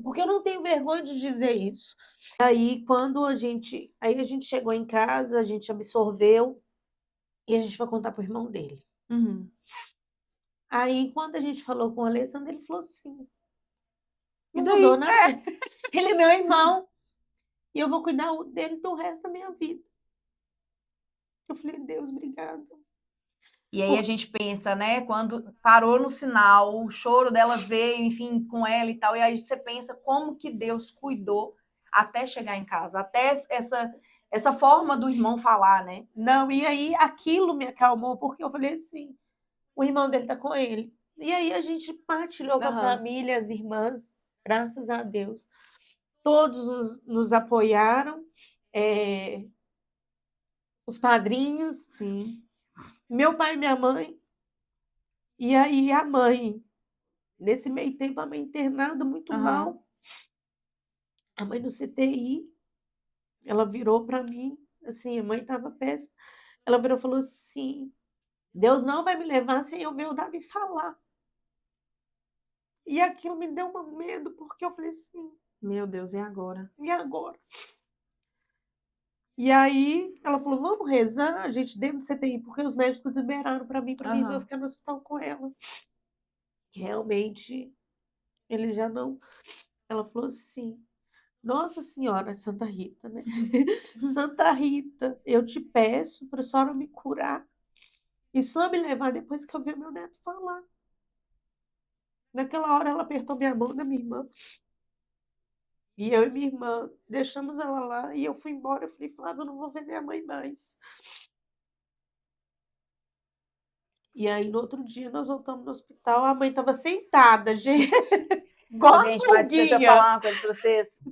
S2: porque eu não tenho vergonha de dizer isso. Aí, quando a gente chegou em casa, a gente absorveu e a gente foi contar pro irmão dele. Aí, quando a gente falou com o Alessandro, ele falou assim, não mudou nada. Ele é meu irmão e eu vou cuidar dele do resto da minha vida. Eu falei, Deus, obrigada.
S1: E aí a gente pensa, né, quando parou no sinal, o choro dela veio, enfim, com ela e tal, e aí você pensa como que Deus cuidou até chegar em casa, até essa forma do irmão falar, né?
S2: Não, e aí aquilo me acalmou, porque eu falei assim, o irmão dele tá com ele. E aí a gente partilhou com a família, as irmãs, graças a Deus. Todos nos apoiaram, os padrinhos.
S1: Sim.
S3: meu pai e minha mãe. E aí a mãe, nesse meio tempo, a mãe internada, muito
S1: Aham.
S3: mal. A mãe no CTI, ela virou para mim, assim, a mãe estava péssima. Ela virou e falou assim: Deus não vai me levar sem eu ver o Davi falar. E aquilo me deu um medo, porque eu falei assim:
S1: Meu Deus, e agora?
S3: e agora? E aí ela falou: vamos rezar, a gente, dentro do CTI, porque os médicos liberaram para mim
S1: Aham.
S3: ficar no hospital com ela. Realmente, ele já não. Ela falou assim: Nossa Senhora, Santa Rita, né? Santa Rita, eu te peço para a senhora me curar e só me levar depois que eu ver meu neto falar. Naquela hora ela apertou minha mão da minha irmã. E eu e minha irmã deixamos ela lá e eu fui embora. Eu falei: Flávia, eu não vou ver minha mãe mais. E aí, no outro dia, nós voltamos no hospital. A mãe estava sentada, gente. Igual a
S1: Gente, mas deixa eu
S3: pulguinha.
S1: falar uma coisa pra vocês.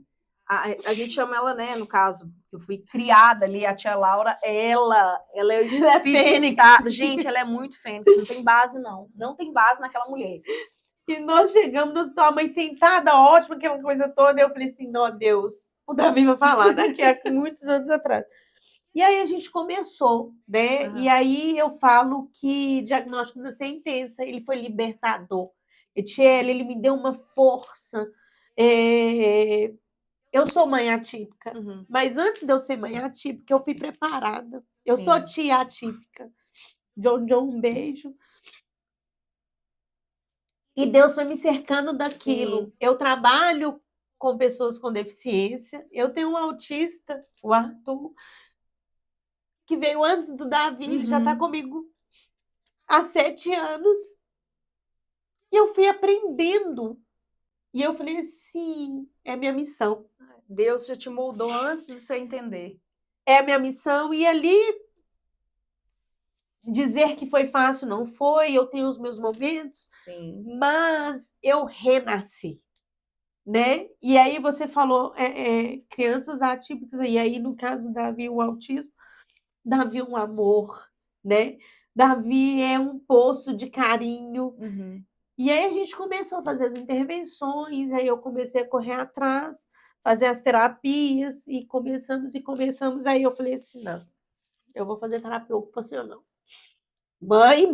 S1: A gente chama ela, né, no caso, eu fui criada ali, a tia Laura, ela é
S3: Ela é fênix.
S1: Gente, ela é muito fênix, não tem base, não. Não tem base naquela mulher.
S3: E nós chegamos no hospital, a mãe sentada, ótima, aquela coisa toda. Eu falei assim: Não, Deus, o Davi vai falar, né? Que é muitos anos atrás. E aí a gente começou, né?
S1: Aham.
S3: E aí eu falo que diagnóstico da sentença, ele foi libertador. Etiele, ele me deu uma força. Eu sou mãe atípica,
S1: Uhum.
S3: mas antes de eu ser mãe atípica, eu fui preparada. Eu
S1: Sim.
S3: sou tia atípica. John, um beijo. E Deus foi me cercando daquilo.
S1: Sim.
S3: Eu trabalho com pessoas com deficiência. Eu tenho um autista, o Arthur, que veio antes do Davi, ele já está
S1: Uhum.
S3: comigo há 7 anos. E eu fui aprendendo. E eu falei assim: é minha missão.
S1: Deus já te moldou antes de você entender.
S3: É a minha missão. E ali, dizer que foi fácil não foi, eu tenho os meus momentos,
S1: Sim.
S3: mas eu renasci. Né? E aí você falou crianças atípicas, e aí no caso do Davi, o autismo, Davi é um amor, né? Davi é um poço de carinho.
S1: Uhum.
S3: E aí a gente começou a fazer as intervenções, aí eu comecei a correr atrás, fazer as terapias, e começamos, aí eu falei assim: não, eu vou fazer terapia ocupacional. Mãe.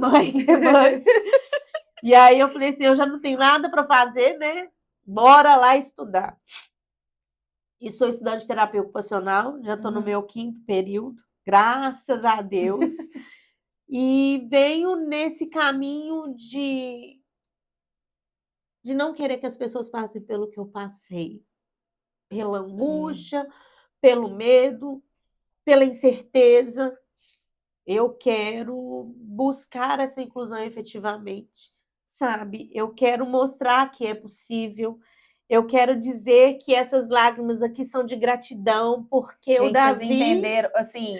S3: E aí eu falei assim: eu já não tenho nada para fazer, né? Bora lá estudar. E sou estudante de terapia ocupacional, já estou no meu 5º período, graças a Deus. E venho nesse caminho de não querer que as pessoas passem pelo que eu passei. Pela angústia, pelo medo, pela incerteza. Eu quero buscar essa inclusão efetivamente, sabe? Eu quero mostrar que é possível. Eu quero dizer que essas lágrimas aqui são de gratidão, porque o
S1: Gente, vocês
S3: Davi...
S1: entenderam, assim,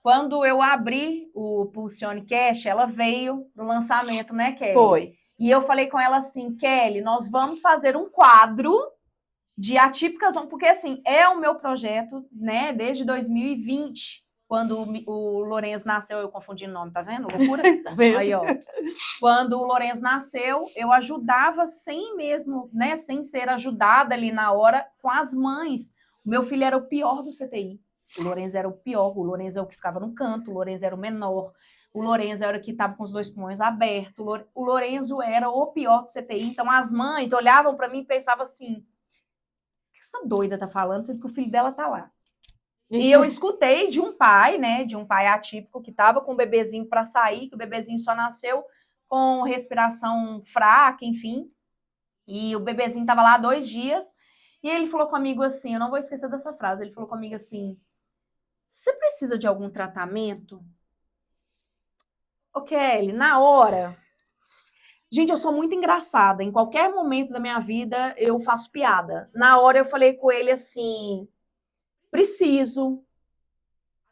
S1: quando eu abri o Pulsione Cash, ela veio no lançamento, né, Kelly?
S3: Foi.
S1: E eu falei com ela assim: Kelly, nós vamos fazer um quadro de atípicas, porque assim, é o meu projeto, né, desde 2020, quando o Lourenço nasceu, eu confundi o nome, tá vendo? Loucura?
S3: Tá vendo?
S1: Aí, ó. Quando o Lourenço nasceu, eu ajudava sem mesmo, né, sem ser ajudada ali na hora com as mães. O meu filho era o pior do CTI. O Lourenço era o pior, o Lourenço é o que ficava no canto, o Lourenço era o menor, o Lourenço era o que estava com os 2 pulmões abertos, o Lourenço era o pior do CTI. Então as mães olhavam para mim e pensavam assim: o que essa doida tá falando, sendo que o filho dela tá lá? E eu escutei de um pai, né, de um pai atípico que estava com o bebezinho para sair, que o bebezinho só nasceu com respiração fraca, enfim. E o bebezinho estava lá 2 dias. E ele falou comigo assim, eu não vou esquecer dessa frase, ele falou comigo assim: você precisa de algum tratamento? Ô, Kelly, na hora... Gente, eu sou muito engraçada. Em qualquer momento da minha vida, eu faço piada. Na hora eu falei com ele assim: preciso.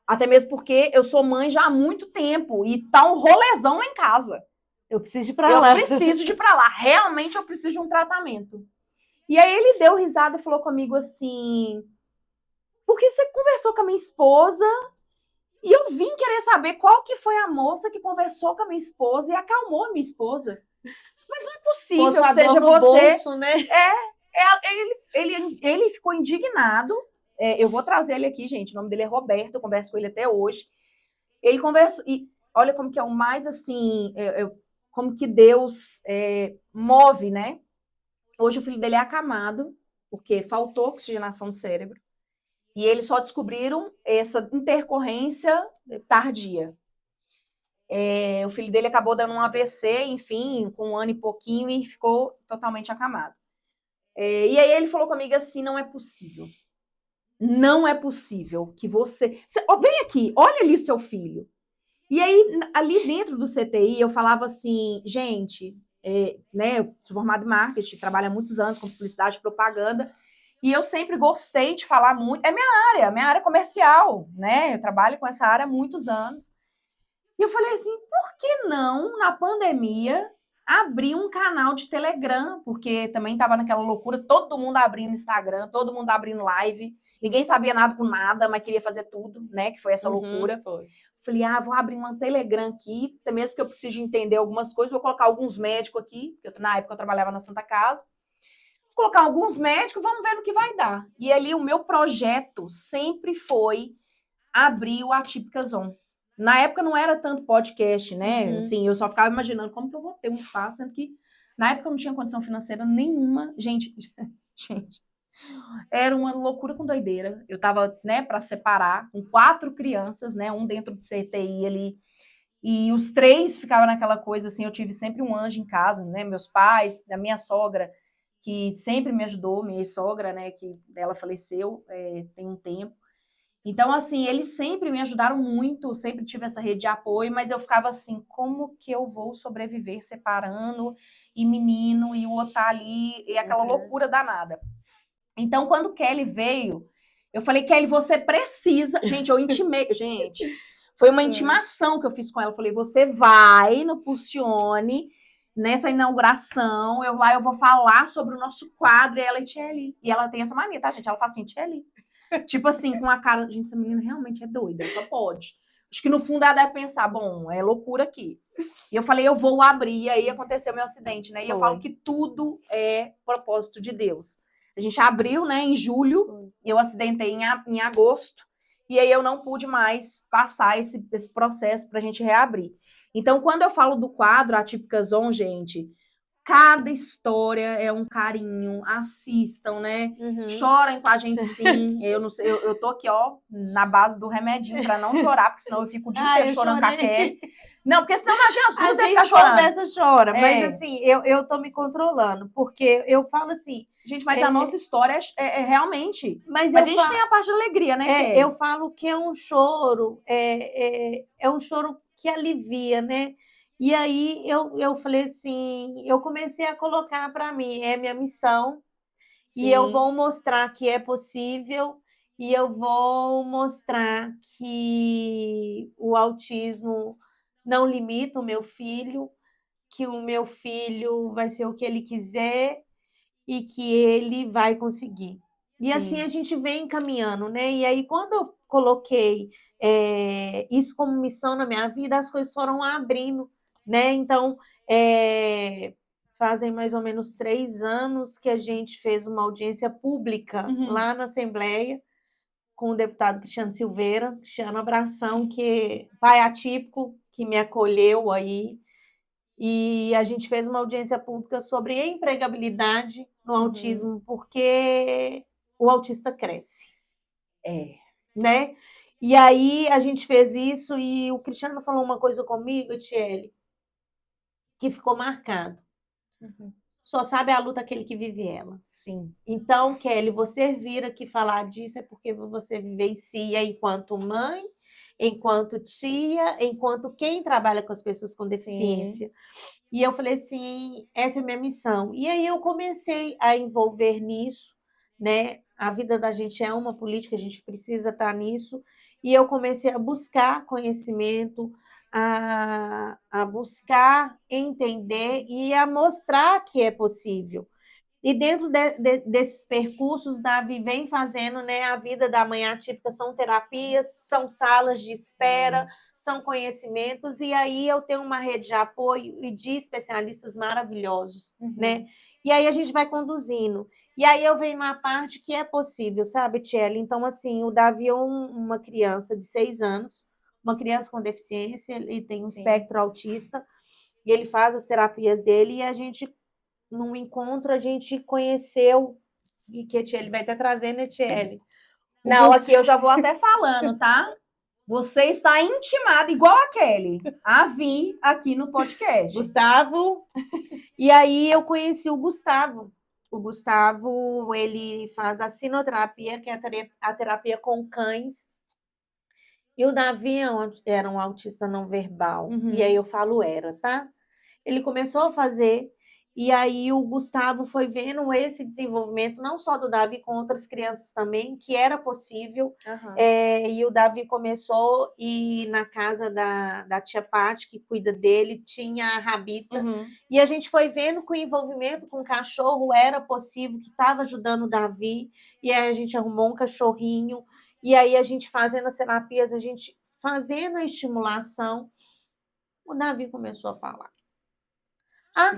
S1: Até mesmo porque eu sou mãe já há muito tempo e tá um rolezão lá em casa.
S3: Eu preciso ir pra lá.
S1: Eu preciso de ir pra lá. Realmente eu preciso de um tratamento. E aí ele deu risada e falou comigo assim: porque você conversou com a minha esposa E eu vim querer saber qual que foi a moça que conversou com a minha esposa e acalmou a minha esposa. Mas não é possível
S3: Pôs
S1: que
S3: a
S1: seja
S3: dor no
S1: você.
S3: bolso, né?
S1: Ele ficou indignado. Eu vou trazer ele aqui, gente. O nome dele é Roberto, eu converso com ele até hoje. Ele conversou. E olha como que é o mais assim. Como que Deus move, né? Hoje o filho dele é acamado, porque faltou oxigenação no cérebro. E eles só descobriram essa intercorrência tardia. O filho dele acabou dando um AVC, enfim, com 1 ano e pouquinho, e ficou totalmente acamado. E aí ele falou comigo assim, não é possível. Não é possível que você vem aqui, olha ali o seu filho. E aí, ali dentro do CTI, eu falava assim, gente, né, eu sou formada em marketing, trabalho há muitos anos com publicidade e propaganda, e eu sempre gostei de falar muito, é minha área comercial, né, eu trabalho com essa área há muitos anos. E eu falei assim, por que não, na pandemia, abrir um canal de Telegram? Porque também estava naquela loucura, todo mundo abrindo Instagram, todo mundo abrindo live, ninguém sabia nada com nada, mas queria fazer tudo, né? Que foi essa loucura.
S3: Foi.
S1: Falei, vou abrir uma Telegram aqui, até mesmo porque eu preciso entender algumas coisas, vou colocar alguns médicos aqui, porque na época eu trabalhava na Santa Casa, vou colocar alguns médicos, vamos ver no que vai dar. E ali o meu projeto sempre foi abrir o Atípica Zone. Na época não era tanto podcast, né? Assim, eu só ficava imaginando como que eu vou ter um espaço, sendo que na época eu não tinha condição financeira nenhuma. Gente, era uma loucura com doideira. Eu tava, né, para separar com 4 crianças, né, um dentro do CTI ali, e os 3 ficavam naquela coisa assim, eu tive sempre um anjo em casa, né, meus pais, a minha sogra, que sempre me ajudou, minha sogra, né, que ela faleceu tem um tempo. Então, assim, eles sempre me ajudaram muito, sempre tive essa rede de apoio, mas eu ficava assim, como que eu vou sobreviver separando e menino e o outro tá ali, e aquela loucura danada. Então, quando Kelly veio, eu falei, Kelly, você precisa... Gente, eu intimei... Gente, foi uma intimação que eu fiz com ela. Eu falei, você vai no Pulcione, nessa inauguração, eu vou falar sobre o nosso quadro, e ela é Tcheli. E ela tem essa mania, tá, gente? Ela fala assim, Tcheli. Tipo assim, com a cara... Gente, essa menina realmente é doida, só pode. Acho que no fundo ela deve pensar, bom, é loucura aqui. E eu falei, eu vou abrir, e aí aconteceu meu acidente, né? E eu falo que tudo é propósito de Deus. A gente abriu, né, em julho, eu acidentei em agosto, e aí eu não pude mais passar esse processo para a gente reabrir. Então, quando eu falo do quadro Atípica Zone, gente, cada história é um carinho, assistam, né? Chorem com a gente, sim. Eu não sei, eu tô aqui, ó, na base do remedinho para não chorar, porque senão eu fico o dia inteiro chorando com a Kelly. Não, porque senão imagina as duas ia ficar chorando.
S3: A gente conversa, chora, mas assim, eu tô me controlando, porque eu falo assim...
S1: Gente, mas a nossa história é realmente... Mas a gente tem a parte da alegria, né, Kelly?
S3: Eu falo que é um choro, é um choro que alivia, né? E aí eu falei assim, eu comecei a colocar para mim, é minha missão, e eu vou mostrar que é possível, e eu vou mostrar que o autismo não limita o meu filho, que o meu filho vai ser o que ele quiser e que ele vai conseguir. E assim a gente vem caminhando, né? E aí, quando eu coloquei isso como missão na minha vida, as coisas foram abrindo, né? Então, fazem mais ou menos 3 anos que a gente fez uma audiência pública lá na Assembleia com o deputado Cristiano Silveira, Cristiano Abração, que pai atípico, que me acolheu aí. E a gente fez uma audiência pública sobre empregabilidade no autismo, porque o autista cresce. Né? E aí a gente fez isso e o Cristiano falou uma coisa comigo, Tiele, que ficou marcado. Só sabe a luta aquele que vive ela.
S1: Sim.
S3: Então, Kelly, você vir aqui falar disso é porque você vivencia enquanto mãe, enquanto tia, enquanto quem trabalha com as pessoas com deficiência. Sim. E eu falei assim, essa é a minha missão. E aí eu comecei a envolver nisso, né? A vida da gente é uma política, a gente precisa estar nisso. E eu comecei a buscar conhecimento, a buscar entender e a mostrar que é possível.
S2: E dentro desses percursos, Davi vem fazendo, né? A vida da mãe atípica são terapias, são salas de espera, são conhecimentos, e aí eu tenho uma rede de apoio e de especialistas maravilhosos, né? E aí a gente vai conduzindo. E aí eu venho na parte que é possível, sabe, Tchelle? Então, assim, o Davi é uma criança de 6 anos, uma criança com deficiência, ele tem um espectro autista, e ele faz as terapias dele, e a gente, num encontro, a gente conheceu, e que a Tchelle vai até trazendo, né, Tchelle?
S1: Não, aqui eu já vou até falando, tá? Você está intimada, igual a Kelly, a vir aqui no podcast.
S2: Gustavo. E aí eu conheci o Gustavo. O Gustavo, ele faz a sinoterapia, que é a terapia com cães. E o Davi era um autista não verbal. E aí eu falo era, tá? Ele começou a fazer, e aí o Gustavo foi vendo esse desenvolvimento, não só do Davi, com outras crianças também, que era possível. E o Davi começou, e na casa da tia Paty, que cuida dele, tinha a Rabita. E a gente foi vendo que o envolvimento com o cachorro era possível, que estava ajudando o Davi. E aí a gente arrumou um cachorrinho. E aí a gente fazendo as terapias, a gente fazendo a estimulação, o Davi começou a falar.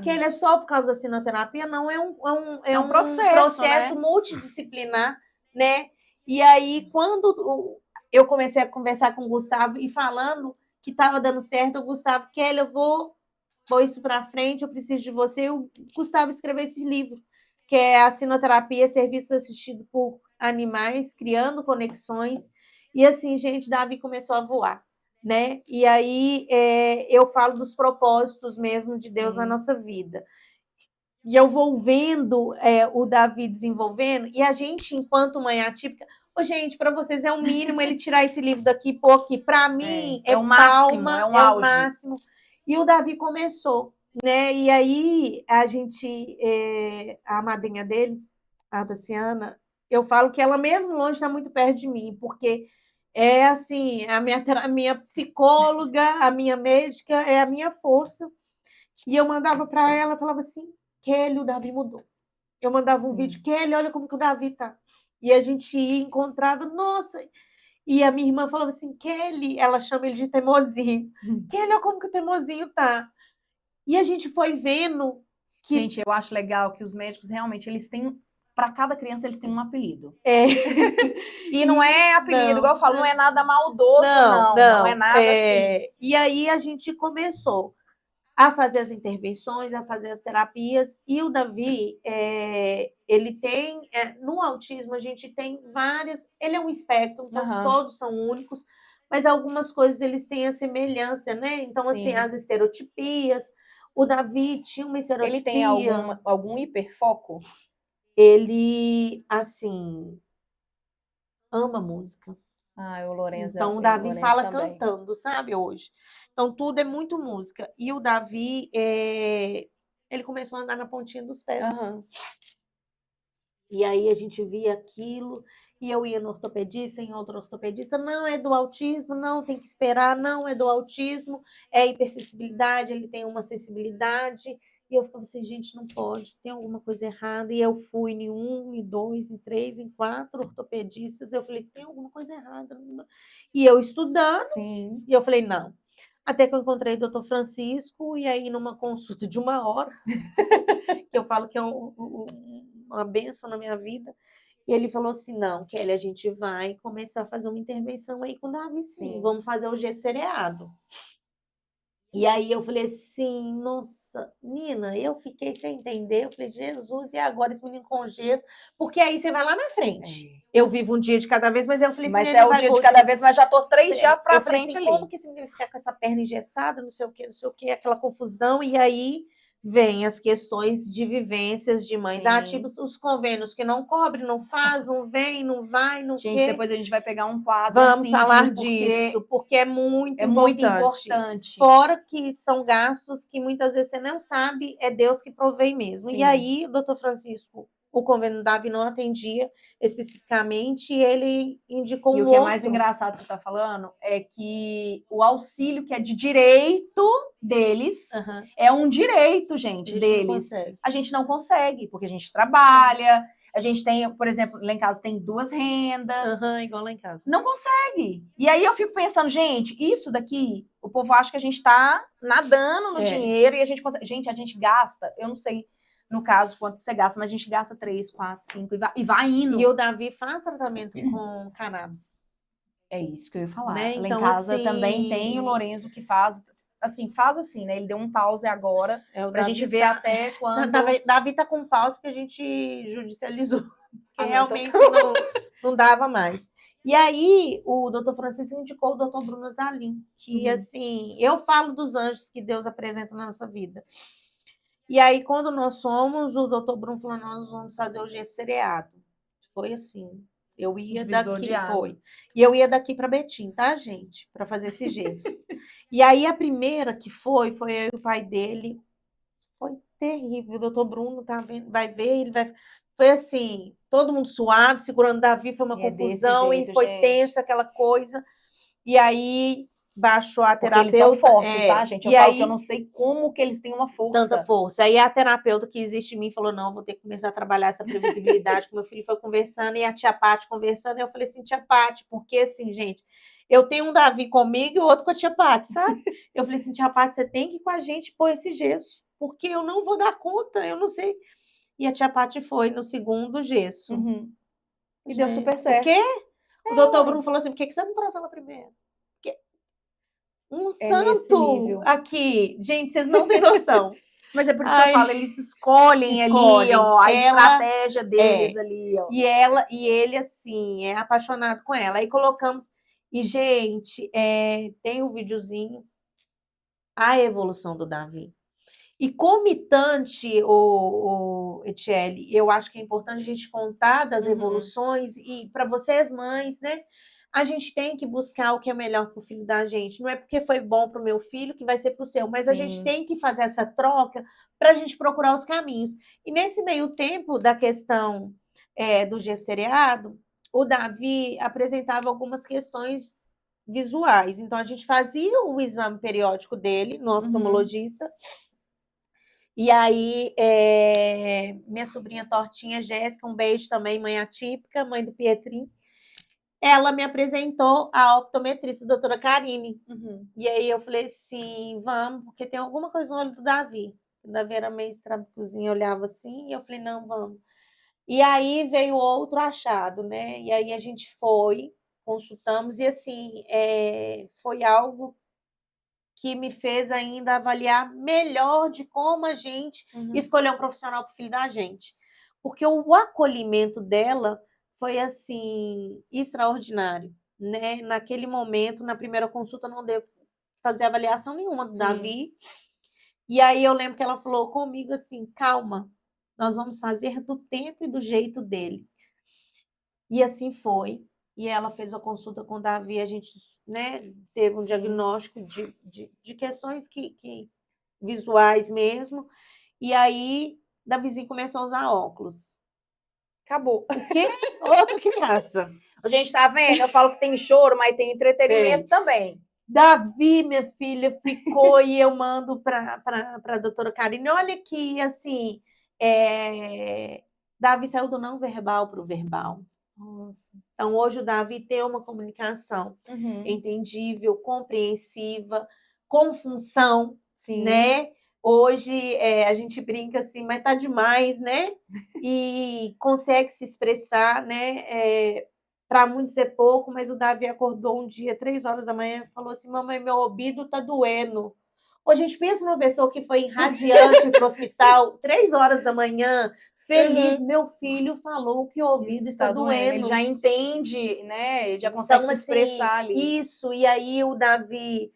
S2: Que ele é só por causa da sinoterapia? Não, é um processo, né? Multidisciplinar, né? E aí, quando eu comecei a conversar com o Gustavo e falando que estava dando certo, o Gustavo, Kelly, eu vou pôr isso para frente, eu preciso de você. E o Gustavo escreveu esse livro, que é a Sinoterapia, Serviços Assistidos por Animais, Criando Conexões. E assim, gente, Davi começou a voar, né? E aí eu falo dos propósitos mesmo de Deus na nossa vida. E eu vou vendo o Davi desenvolvendo, e a gente, enquanto mãe atípica, gente, para vocês é o mínimo ele tirar esse livro daqui, pôr aqui. Para mim é o máximo, é o máximo. E o Davi começou, né? E aí a gente, a madrinha dele, a Daciana, eu falo que ela mesmo longe está muito perto de mim, porque é assim, a minha psicóloga, a minha médica, é a minha força. E eu mandava para ela, falava assim, Kelly, o Davi mudou. Eu mandava um vídeo, Kelly, olha como que o Davi tá. E a gente ia, encontrava, nossa. E a minha irmã falava assim, Kelly, ela chama ele de teimosinho. Kelly, olha como que o teimosinho tá. E a gente foi vendo que...
S1: Gente, eu acho legal que os médicos realmente, eles têm... Para cada criança, eles têm um apelido. E não é apelido, igual eu falo, não é nada maldoso, não é nada assim.
S2: E aí a gente começou a fazer as intervenções, a fazer as terapias, e o Davi, ele tem, no autismo a gente tem várias, ele é um espectro, então todos são únicos, mas algumas coisas eles têm a semelhança, né? Então, assim, as estereotipias, o Davi tinha uma estereotipia.
S1: Ele tem algum hiperfoco?
S2: Ele, assim, ama música.
S1: O Lorenzo.
S2: Então, o Davi fala também, cantando, sabe, hoje. Então, tudo é muito música. E o Davi, ele começou a andar na pontinha dos pés. E aí a gente via aquilo, e eu ia no ortopedista, em outro ortopedista, não é do autismo, não, tem que esperar, não é do autismo, é hipersensibilidade, ele tem uma sensibilidade. E eu ficava assim, gente, não pode, tem alguma coisa errada. E eu fui em 1, em 2, em 3, em 4 ortopedistas. Eu falei, tem alguma coisa errada. E eu estudando, e eu falei, não. Até que eu encontrei o doutor Francisco, e aí numa consulta de 1 hora, que eu falo que é uma bênção na minha vida, e ele falou assim, não, Kelly, a gente vai começar a fazer uma intervenção aí com o Davi, sim. Vamos fazer o G-sereado. E aí eu falei assim, nossa, Nina, eu fiquei sem entender, eu falei, Jesus, e agora esse menino com gesso? Porque aí você vai lá na frente. Eu vivo um dia de cada vez, mas eu falei assim,
S1: mas é o dia de cada vez, mas já tô 3 dias pra frente
S2: assim,
S1: ali.
S2: Como que esse menino ficar com essa perna engessada, não sei o que, aquela confusão, e aí vem as questões de vivências de mães atípicas, os convênios que não cobrem, não faz, não vem, não vai, não quer.
S1: Gente, depois a gente vai pegar um quadro
S2: Vamos
S1: assim,
S2: falar disso, porque é muito importante. Fora que são gastos que muitas vezes você não sabe, é Deus que provém mesmo. E aí, o doutor Francisco,
S3: o convênio do Davi não atendia especificamente e ele indicou
S1: E
S3: um
S1: o que é
S3: outro.
S1: mais engraçado que você está falando é que o auxílio que é de direito deles
S3: Aham,
S1: é um direito,
S3: a
S1: gente,
S3: gente não
S1: deles.
S3: consegue.
S1: A gente não consegue, porque a gente trabalha, a gente tem, por exemplo, lá em casa tem 2 rendas.
S3: Aham, igual lá em casa.
S1: Não consegue. E aí eu fico pensando, gente, isso daqui, o povo acha que a gente tá nadando no
S3: É.
S1: dinheiro e a gente consegue. Gente, a gente gasta, eu não sei no caso quanto você gasta, mas a gente gasta 3, 4, 5 e vai indo.
S3: E o Davi faz tratamento com cannabis.
S1: É isso que eu ia falar.
S3: Né?
S1: Lá em
S3: Então,
S1: casa
S3: assim,
S1: também tem o Lorenzo que faz assim, né? Ele deu um pause agora
S3: o
S1: pra
S3: Davi
S1: gente ver
S3: tá-
S1: até quando.
S3: Davi tá com pausa porque a gente judicializou. Porque
S1: Ah, não,
S3: realmente não dava mais. E aí, o doutor Francisco indicou o doutor Bruno Zalim, que,
S1: Uhum.
S3: assim, eu falo dos anjos que Deus apresenta na nossa vida. E aí, quando nós fomos, o doutor Bruno falou, nós vamos fazer o G-Cereado. Foi assim, eu ia
S1: Divisor de
S3: daqui,
S1: água.
S3: foi. E eu ia daqui para Betim, tá, gente? Para fazer esse gesso. E aí, a primeira que foi eu e o pai dele. Foi terrível. O doutor Bruno tá vendo, vai ver, ele vai. Foi assim, todo mundo suado, segurando Davi, foi uma
S1: E é desse
S3: confusão,
S1: jeito,
S3: e foi
S1: gente.
S3: tenso aquela coisa. E aí baixou a
S1: Porque eles são
S3: terapeuta.
S1: fortes, tá, gente? Eu
S3: E
S1: falo que eu
S3: aí,
S1: não sei como que eles têm uma
S3: tanta
S1: força.
S3: força. Aí a terapeuta que existe em mim falou: não, vou ter que começar a trabalhar essa previsibilidade. Que meu filho foi conversando, e a tia Pati conversando, e eu falei assim, tia Pati, porque assim, gente. Eu tenho um Davi comigo e o outro com a tia Pati, sabe? Eu falei assim, tia Pati, você tem que ir com a gente pôr esse gesso, porque eu não vou dar conta, eu não sei. E a tia Pati foi no segundo gesso.
S1: Uhum. E
S3: Gente,
S1: deu super
S3: o
S1: certo.
S3: quê? O doutor
S1: ué.
S3: Bruno falou assim, por que você não trouxe ela primeiro? Porque um
S1: É nesse
S3: santo
S1: nível.
S3: aqui. Gente, vocês não têm noção.
S1: Mas é por isso
S3: Ai,
S1: que eu falo, eles escolhem ali, ó, a estratégia deles ali, ó.
S3: E ele, assim, é apaixonado com ela. Aí colocamos. E, gente, tem um videozinho, a evolução do Davi. E comitante, o Etiele, eu acho que é importante a gente contar das
S1: Uhum.
S3: evoluções e para vocês mães, né? A gente tem que buscar o que é melhor para o filho da gente. Não é porque foi bom para o meu filho que vai ser para o seu, mas a gente
S1: Sim.
S3: tem que fazer essa troca para a gente procurar os caminhos. E nesse meio tempo da questão do G-Seriado, o Davi apresentava algumas questões visuais. Então, a gente fazia o exame periódico dele no oftalmologista. E aí, minha sobrinha Tortinha, Jéssica, um beijo também, mãe atípica, mãe do Pietrinho, ela me apresentou a optometrista, a doutora Karine.
S1: Uhum.
S3: E aí eu falei assim, vamos, porque tem alguma coisa no olho do Davi. O Davi era meio estrabucozinho, olhava assim, e eu falei, não, vamos. E aí veio outro achado, né? E aí a gente foi, consultamos, e assim, foi algo que me fez ainda avaliar melhor de como a gente escolher um profissional para o filho da gente. Porque o acolhimento dela foi, assim, extraordinário, né? Naquele momento, na primeira consulta, não deu fazer avaliação nenhuma do Davi. E aí eu lembro que ela falou comigo assim, calma, nós vamos fazer do tempo e do jeito dele. E assim foi. E ela fez a consulta com o Davi, a gente, né, teve um diagnóstico de questões que visuais mesmo. E aí, Davizinho começou a usar óculos.
S1: Acabou.
S3: O quê? Outra criança.
S1: A gente tá vendo? Eu falo que tem choro, mas tem entretenimento também.
S3: Davi, minha filha, ficou e eu mando para a doutora Karine. Olha que, assim, Davi saiu do não verbal para o verbal.
S1: Nossa.
S3: Então, hoje o Davi tem uma comunicação entendível, compreensiva, com função, né? Hoje a gente brinca assim, mas tá demais, né? E consegue se expressar, né? Para muitos é pouco, mas o Davi acordou um dia, 3 horas da manhã, e falou assim: mamãe, meu ouvido tá doendo. Ô, gente, pensa numa pessoa que foi irradiante para o hospital, 3 horas da manhã, feliz, meu filho falou que o ouvido está doendo.
S1: Ele já entende, né? Ele já consegue se expressar ali.
S3: Isso, e aí o Davi,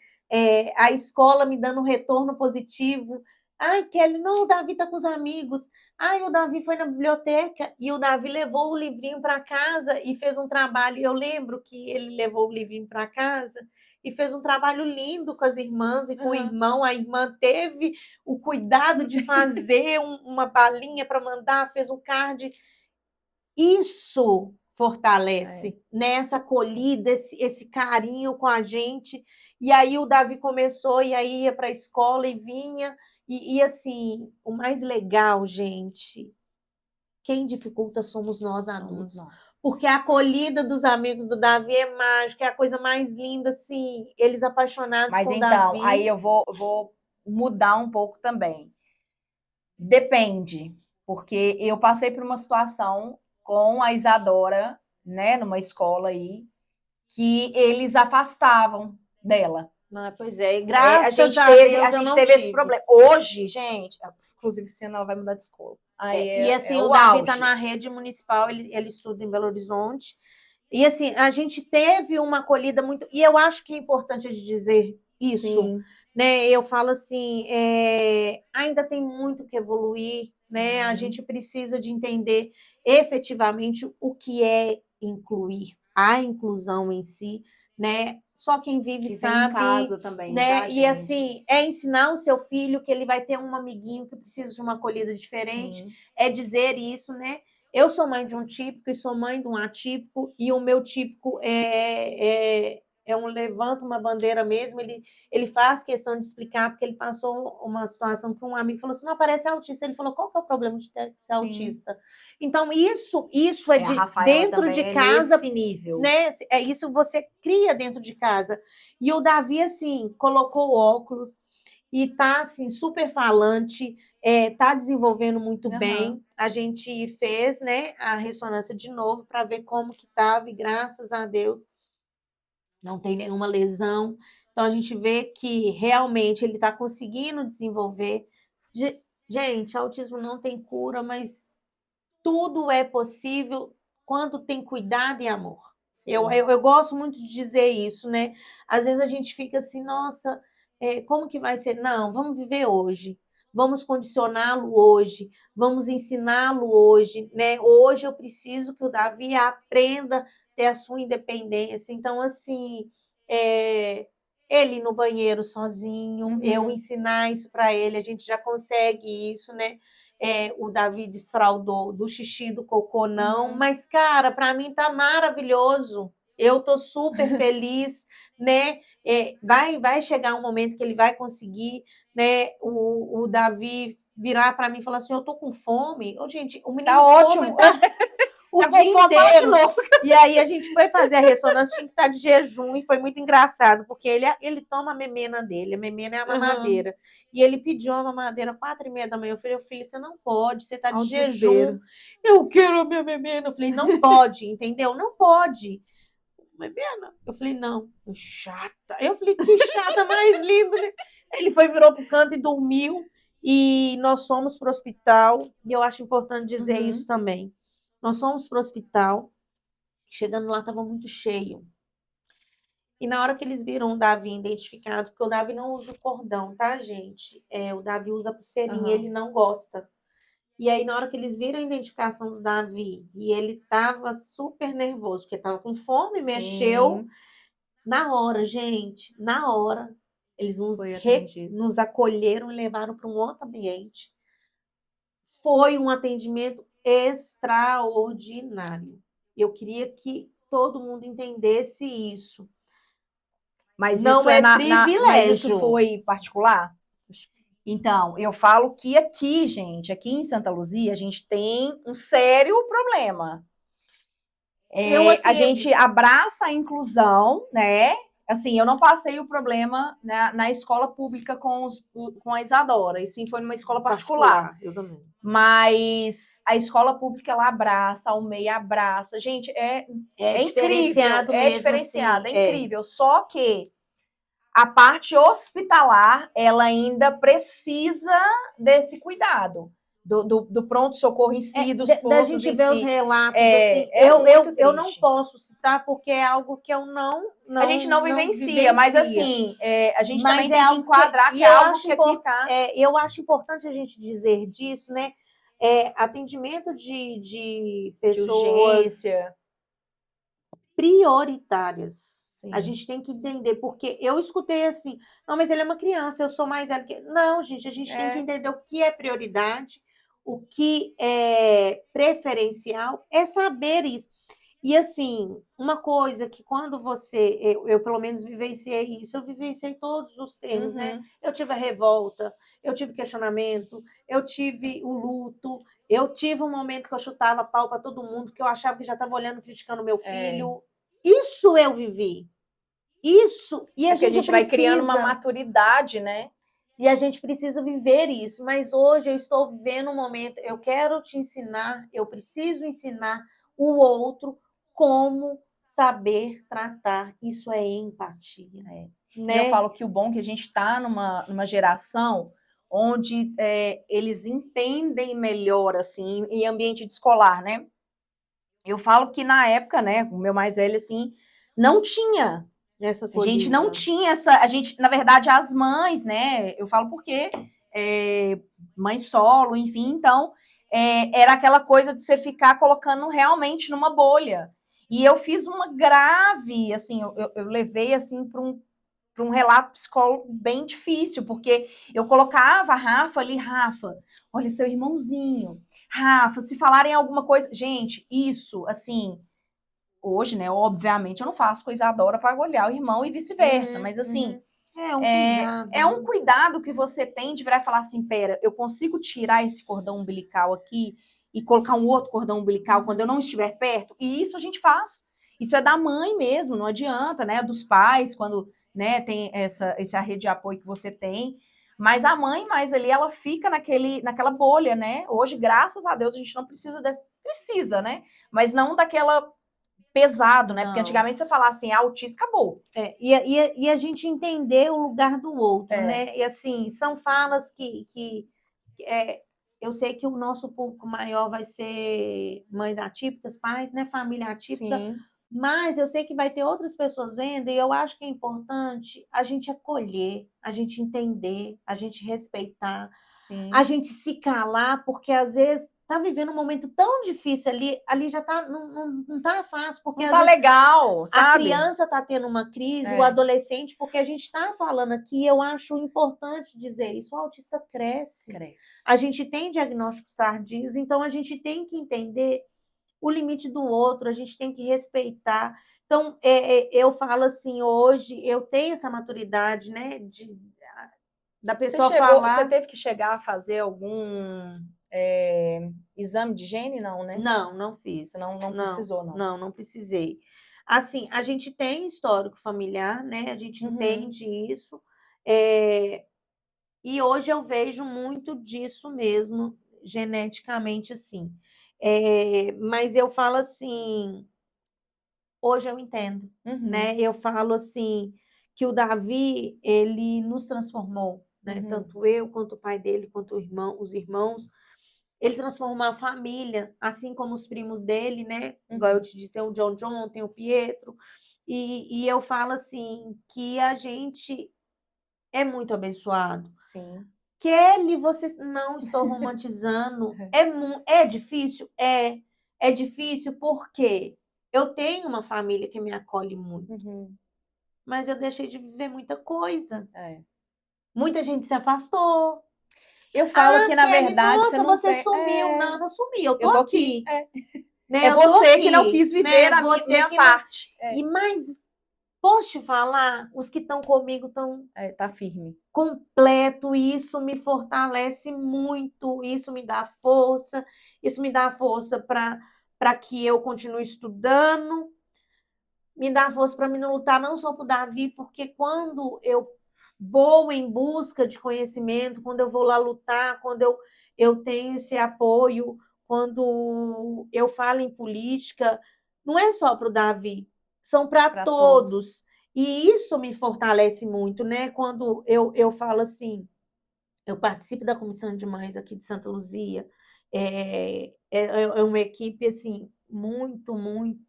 S3: a escola me dando um retorno positivo. Ai, Kelly, não, o Davi está com os amigos. Ai, o Davi foi na biblioteca e o Davi levou o livrinho para casa e fez um trabalho. Eu lembro que ele levou o livrinho para casa e fez um trabalho lindo com as irmãs e com o
S1: Uhum.
S3: irmão. A irmã teve o cuidado de fazer uma balinha para mandar, fez um card. Isso fortalece, né? Essa acolhida, esse carinho com a gente. E aí o Davi começou, e aí ia para a escola e vinha. E assim, o mais legal, gente, quem dificulta somos nós adultos.
S1: Somos nós.
S3: Porque a acolhida dos amigos do Davi é mágica, é a coisa mais linda, assim, eles apaixonados
S1: Mas
S3: com o
S1: então,
S3: Davi.
S1: aí eu vou mudar um pouco também. Depende, porque eu passei por uma situação com a Isadora, né, numa escola aí, que eles afastavam dela.
S3: Ah, pois é, e
S1: A
S3: graças
S1: gente
S3: a
S1: teve,
S3: Deus
S1: a
S3: eu
S1: gente
S3: não
S1: teve esse
S3: tive.
S1: problema. Hoje, gente, inclusive esse ano ela vai mudar de escola. Aí
S3: E assim,
S1: é
S3: o
S1: o
S3: Davi
S1: auge.
S3: está na rede municipal, ele estuda em Belo Horizonte. E assim, a gente teve uma acolhida muito. E eu acho que é importante de dizer isso,
S1: Sim,
S3: né? Eu falo assim, ainda tem muito que evoluir, né? A
S1: sim.
S3: gente precisa de entender efetivamente o que é incluir, a inclusão em si, né? Só quem vive
S1: Que vem em
S3: sabe,
S1: casa também,
S3: né?
S1: tá,
S3: E
S1: gente?
S3: assim, é ensinar o seu filho que ele vai ter um amiguinho que precisa de uma acolhida diferente,
S1: Sim.
S3: é dizer isso, né? Eu sou mãe de um típico e sou mãe de um atípico, e o meu típico é um levanta uma bandeira mesmo, ele faz questão de explicar, porque ele passou uma situação que um amigo falou assim, não, parece autista. Ele falou, qual que é o problema de ser
S1: Sim.
S3: autista? Então, isso é
S1: A
S3: de
S1: Rafaela
S3: dentro
S1: também
S3: de
S1: é
S3: casa,
S1: nesse nível.
S3: né? É isso você cria dentro de casa. E o Davi, assim, colocou óculos e tá, assim, super falante, tá desenvolvendo muito bem. A gente fez, né, a ressonância de novo para ver como que estava, e graças a Deus não tem nenhuma lesão. Então a gente vê que realmente ele está conseguindo desenvolver. Gente, autismo não tem cura, mas tudo é possível quando tem cuidado e amor. Eu gosto muito de dizer isso, né? Às vezes a gente fica assim, nossa, como que vai ser? Não, vamos viver hoje. Vamos condicioná-lo hoje, vamos ensiná-lo hoje, né? Hoje eu preciso que o Davi aprenda a ter a sua independência. Então, assim, ele no banheiro sozinho, eu ensinar isso para ele, a gente já consegue isso, né? O Davi desfraudou do xixi, do cocô, não. Mas, cara, para mim tá maravilhoso. Eu tô super feliz, né? Vai chegar um momento que ele vai conseguir, né? O Davi virar para mim e falar assim, eu tô com fome. Gente, o menino
S1: Tá ótimo.
S3: come, tá o
S1: Tá com
S3: dia
S1: fome, fala de
S3: inteiro.
S1: novo.
S3: E aí a gente foi fazer a ressonância, tinha que estar de jejum, e foi muito engraçado, porque ele toma a memena dele, a memena é a mamadeira. E ele pediu a mamadeira 4h30 da manhã. Eu falei, filho, você não pode, você está de jejum. Eu quero a minha memena. Eu falei, não pode, entendeu? Não pode. Memena? Eu falei, não. Chata. Eu falei, que chata mais linda, né? Ele virou pro canto e dormiu. E nós fomos para o hospital. E eu acho importante dizer isso também. Nós fomos para o hospital. Chegando lá, estava muito cheio. E na hora que eles viram o Davi identificado, porque o Davi não usa o cordão, tá, gente? O Davi usa a pulseirinha, ele não gosta. E aí, na hora que eles viram a identificação do Davi, e ele estava super nervoso, porque estava com fome, mexeu. Na hora, gente, na hora, eles nos acolheram e levaram para um outro ambiente. Foi um atendimento extraordinário. Eu queria que todo mundo entendesse isso.
S1: Mas
S3: não
S1: isso
S3: privilégio.
S1: Mas isso foi particular? Então, eu falo que aqui, gente, aqui em Santa Luzia, a gente tem um sério problema. A gente abraça a inclusão, né? Assim, eu não passei o problema, né, na escola pública com a Isadora, e sim foi numa escola particular.
S3: Eu também.
S1: Mas a escola pública, ela abraça, a UMEI abraça. Gente, é
S3: diferenciado
S1: incrível.
S3: mesmo,
S1: É diferenciado,
S3: assim,
S1: é incrível. Só que a parte hospitalar, ela ainda precisa desse cuidado. Do pronto-socorro em si, dos
S3: da
S1: postos
S3: gente
S1: em
S3: ver os
S1: si.
S3: relatos, assim,
S1: muito
S3: eu não
S1: triste.
S3: posso citar, porque é algo que eu não
S1: A gente não vivencia, mas assim, a gente também tem que enquadrar que é algo que aqui tá.
S3: Eu acho importante a gente dizer disso, né? Atendimento de pessoas
S1: urgência.
S3: prioritárias.
S1: Sim.
S3: A gente tem que entender, porque eu escutei assim, não, mas ele é uma criança, eu sou mais velha que... Não, gente, a gente tem que entender o que é prioridade, o que é preferencial, é saber isso. E assim, uma coisa que quando eu pelo menos vivenciei isso, eu vivenciei todos os termos, né? Eu tive a revolta, eu tive questionamento, eu tive o luto, eu tive um momento que eu chutava pau para todo mundo, que eu achava que já estava olhando, criticando meu filho. Isso eu vivi. Isso. E
S1: É que a gente vai criando uma
S3: precisa...
S1: maturidade, né?
S3: E a gente precisa viver isso. Mas hoje eu estou vivendo um momento, eu quero te ensinar, eu preciso ensinar o outro como saber tratar. Isso é empatia.
S1: E
S3: Né?
S1: eu falo que o bom é que a gente está numa geração onde eles entendem melhor, assim, em ambiente de escolar, né? Eu falo que na época, né, o meu mais velho, assim, não tinha.
S3: Essa
S1: A gente
S3: colina.
S1: não tinha essa... A gente, na verdade, as mães, né? Eu falo porque mãe solo, enfim, então era aquela coisa de você ficar colocando realmente numa bolha. E eu fiz uma grave, assim, eu levei assim para um relato psicológico bem difícil, porque eu colocava a Rafa ali, Rafa, olha seu irmãozinho, Rafa, se falarem alguma coisa, gente, isso, assim, hoje, né, obviamente eu não faço coisadora para olhar o irmão e vice-versa, mas assim,
S3: É
S1: um cuidado que você tem de virar e falar assim, pera, eu consigo tirar esse cordão umbilical aqui e colocar um outro cordão umbilical quando eu não estiver perto? E isso a gente faz. Isso é da mãe mesmo, não adianta, né? Dos pais, quando né, tem essa rede de apoio que você tem. Mas a mãe, mais ali, ela fica naquela bolha, né? Hoje, graças a Deus, a gente não precisa precisa, né? Mas não daquela pesado, né? Porque
S3: Não.
S1: antigamente você falava assim, autista, acabou.
S3: E a gente entender o lugar do outro, né? E assim, são falas que eu sei que o nosso público maior vai ser mães atípicas, pais, né? Família atípica.
S1: Sim.
S3: Mas eu sei que vai ter outras pessoas vendo, e eu acho que é importante a gente acolher, a gente entender, a gente respeitar,
S1: Sim.
S3: a gente se calar, porque às vezes tá vivendo um momento tão difícil ali já tá, não tá fácil, porque
S1: não
S3: às
S1: tá
S3: vezes
S1: legal, sabe?
S3: a criança tá tendo uma crise, o adolescente, porque a gente tá falando aqui, eu acho importante dizer isso, o autista cresce. A gente tem diagnósticos tardios, então a gente tem que entender o limite do outro, a gente tem que respeitar. Então, eu falo assim, hoje eu tenho essa maturidade, né, da pessoa falar...
S1: Você teve que chegar a fazer algum exame de gene, não, né?
S3: Não fiz.
S1: Você não precisou, não.
S3: Não precisei. Assim, a gente tem histórico familiar, né, a gente entende isso, e hoje eu vejo muito disso mesmo, geneticamente, assim. Mas eu falo assim, hoje eu entendo, né? Eu falo assim, que o Davi, ele nos transformou, né? Tanto eu, quanto o pai dele, quanto os irmãos. Ele transformou a família, assim como os primos dele, né? Igual eu te disse, tem o John, tem o Pietro. E eu falo assim, que a gente é muito abençoado.
S1: Sim.
S3: Kelly, você... Não estou romantizando. É difícil? É difícil porque eu tenho uma família que me acolhe muito. Mas eu deixei de viver muita coisa. Muita gente se afastou.
S1: Eu falo que, na
S3: Kelly,
S1: verdade,
S3: nossa, você
S1: tem...
S3: sumiu. Não sumi, eu tô aqui. Né?
S1: É você que não quis viver
S3: né?
S1: a minha parte.
S3: Mas posso te falar, os que estão comigo estão
S1: tá firme.
S3: Completo, e isso me fortalece muito, isso me dá força para que eu continue estudando, me dá força para me não lutar não só por Davi, porque quando eu vou em busca de conhecimento, quando eu vou lá lutar, quando eu tenho esse apoio, quando eu falo em política, não é só para o Davi, são para todos. E isso me fortalece muito, né? Quando eu falo assim, eu participo da Comissão de Mães aqui de Santa Luzia, é uma equipe, assim, muito, muito,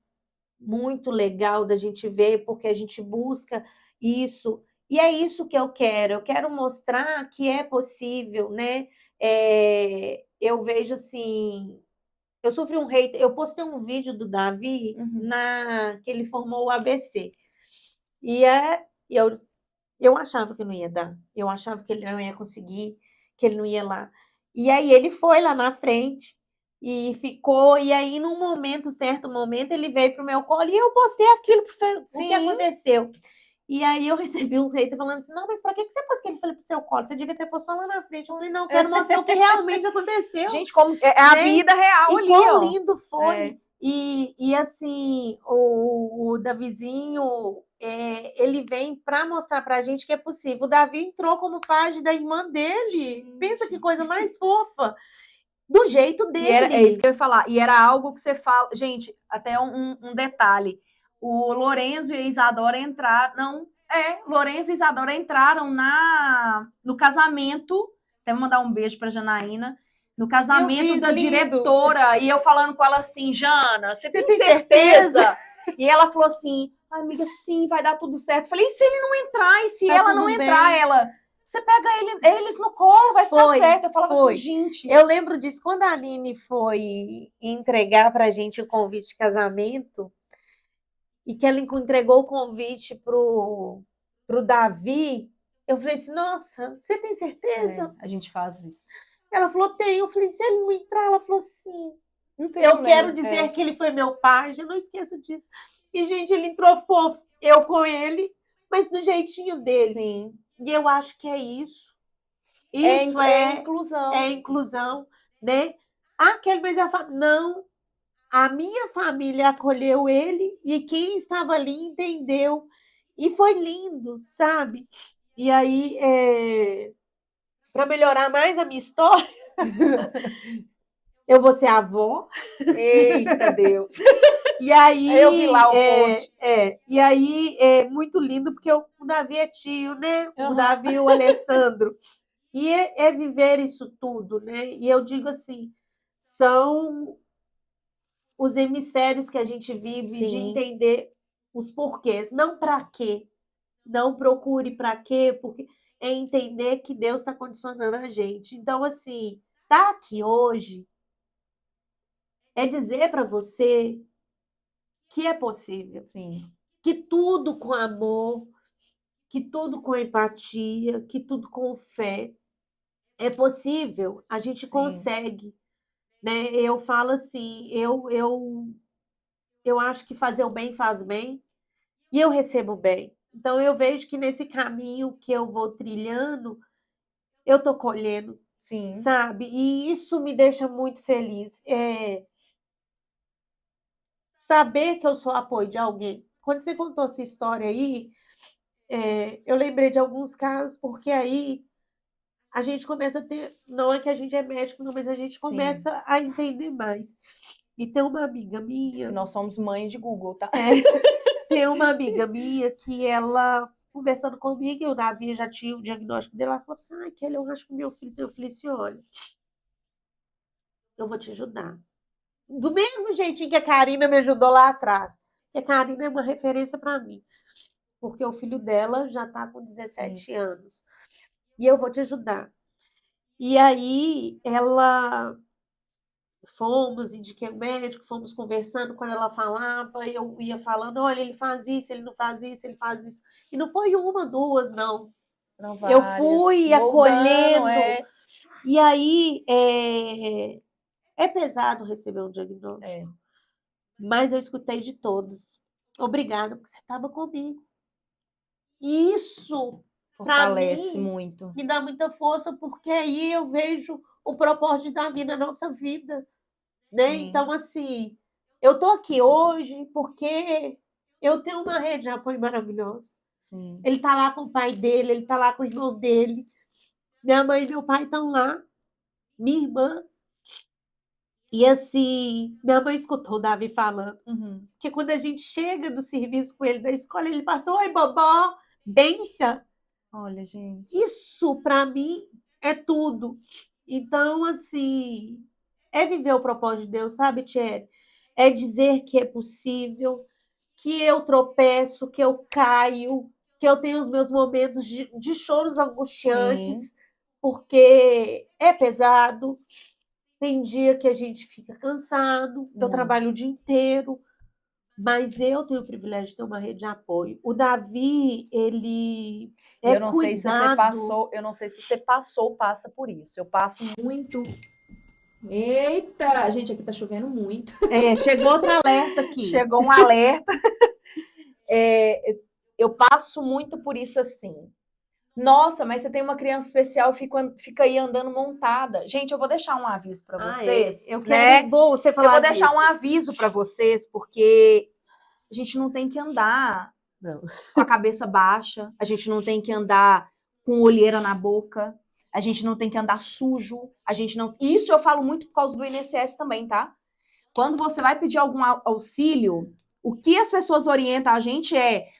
S3: muito legal da gente ver, porque a gente busca isso, e é isso que eu quero mostrar que é possível, né? Eu vejo, assim, eu sofri um hate. Eu postei um vídeo do Davi que ele formou o ABC. E eu achava que não ia dar. Eu achava que ele não ia conseguir, que ele não ia lá. E aí ele foi lá na frente e ficou. E aí, certo momento, ele veio pro meu colo e eu postei aquilo o que aconteceu. E aí eu recebi uns haters falando assim, não, mas pra que você pôs aquele filho pro seu colo? Você devia ter postado lá na frente. Eu falei, não, eu quero mostrar o que realmente aconteceu.
S1: Gente, como é a vida real
S3: E
S1: ali,
S3: quão
S1: ó.
S3: lindo foi. E assim, o Davizinho, ele vem para mostrar pra gente que é possível. O Davi entrou como pajem da irmã dele. Pensa que coisa mais fofa. Do jeito dele.
S1: É isso que eu ia falar. E era algo que você fala. Gente, até um detalhe. O Lorenzo e a Isadora entraram. Lorenzo e Isadora entraram no casamento. Até vou mandar um beijo para Janaína. No casamento da diretora. E eu falando com ela assim, Jana, você tem certeza? E ela falou assim, amiga, sim, vai dar tudo certo. Eu falei, e se ele não entrar? E se ela não entrar? Ela... Você pega eles no colo, vai ficar certo. Eu falava assim, gente...
S3: Eu lembro disso, quando a Aline foi entregar pra gente o convite de casamento, e que ela entregou o convite pro Davi, eu falei assim, nossa, você tem certeza?
S1: A gente faz isso.
S3: Ela falou, tem. Eu falei, se ele não entrar, ela falou assim, eu quero dizer que ele foi meu pai, eu não esqueço disso. E, gente, ele entrou fofo, eu com ele, mas do jeitinho dele.
S1: Sim.
S3: E eu acho que é isso.
S1: Isso é inclusão.
S3: É inclusão, né? Mas não, a minha família acolheu ele e quem estava ali entendeu. E foi lindo, sabe? E aí, para melhorar mais a minha história, eu vou ser avó.
S1: Eita, Deus!
S3: E aí,
S1: eu vi lá o post.
S3: E aí é muito lindo, porque o Davi é tio, né? O Davi e o Alessandro. E viver isso tudo, né? E eu digo assim, são os hemisférios que a gente vive de entender os porquês. Não para quê. Não procure para quê, porque é entender que Deus está condicionando a gente. Então, assim, tá aqui hoje é dizer para você que é possível.
S1: Sim.
S3: Que tudo com amor, que tudo com empatia, que tudo com fé é possível. A gente consegue, né? Eu falo assim, eu acho que fazer o bem faz bem e eu recebo bem. Então eu vejo que nesse caminho que eu vou trilhando, eu tô colhendo, sabe? E isso me deixa muito feliz. Saber que eu sou apoio de alguém. Quando você contou essa história aí, eu lembrei de alguns casos, porque aí a gente começa a ter. Não é que a gente é médico, não, mas a gente começa a entender mais. E tem uma amiga minha.
S1: Nós somos mães de Google, tá?
S3: Tem uma amiga minha que ela, conversando comigo, e o Davi já tinha o diagnóstico dela, ela falou assim: ai, Kelly, eu acho que meu filho tem. Eu falei assim: olha, eu vou te ajudar. Do mesmo jeitinho que a Karina me ajudou lá atrás. Porque a Karina é uma referência para mim. Porque o filho dela já está com 17 anos. E eu vou te ajudar. E aí, indiquei o médico, fomos conversando, quando ela falava, eu ia falando, olha, ele faz isso, ele não faz isso, ele faz isso. E não foi uma, duas, não. Eu fui acolhendo. E aí, é pesado receber um diagnóstico. Mas eu escutei de todos. Obrigada, porque você estava comigo. E isso, para mim,
S1: muito.
S3: Me dá muita força, porque aí eu vejo o propósito de Davi na nossa vida. Né? Então, assim, eu tô aqui hoje porque eu tenho uma rede de apoio maravilhosa. Ele tá lá com o pai dele, ele tá lá com o irmão dele. Minha mãe e meu pai estão lá. Minha irmã. E assim, minha mãe escutou o Davi falando. Porque quando a gente chega do serviço com ele da escola, ele passa, oi, bobó, benção.
S1: Olha, gente.
S3: Isso, para mim, é tudo. Então, assim, é viver o propósito de Deus, sabe, Thierry? É dizer que é possível, que eu tropeço, que eu caio, que eu tenho os meus momentos de choros angustiantes, porque é pesado, Tem dia que a gente fica cansado, eu trabalho o dia inteiro, mas eu tenho o privilégio de ter uma rede de apoio. O Davi, ele é
S1: eu não sei se você
S3: cuidado.
S1: passou, eu não sei se você passou ou passa por isso. Eu passo muito. Eita, gente, aqui tá chovendo muito.
S3: Chegou outro alerta aqui.
S1: Chegou um alerta. Eu passo muito por isso assim. Nossa, mas você tem uma criança especial e fica aí andando montada. Gente, eu vou deixar um aviso para vocês.
S3: Eu quero bom você falar
S1: Eu vou deixar
S3: disso.
S1: um aviso para vocês, porque a gente não tem que andar com a cabeça baixa, a gente não tem que andar com olheira na boca, a gente não tem que andar sujo, a gente não. Isso eu falo muito por causa do INSS também, tá? Quando você vai pedir algum auxílio, o que as pessoas orientam a gente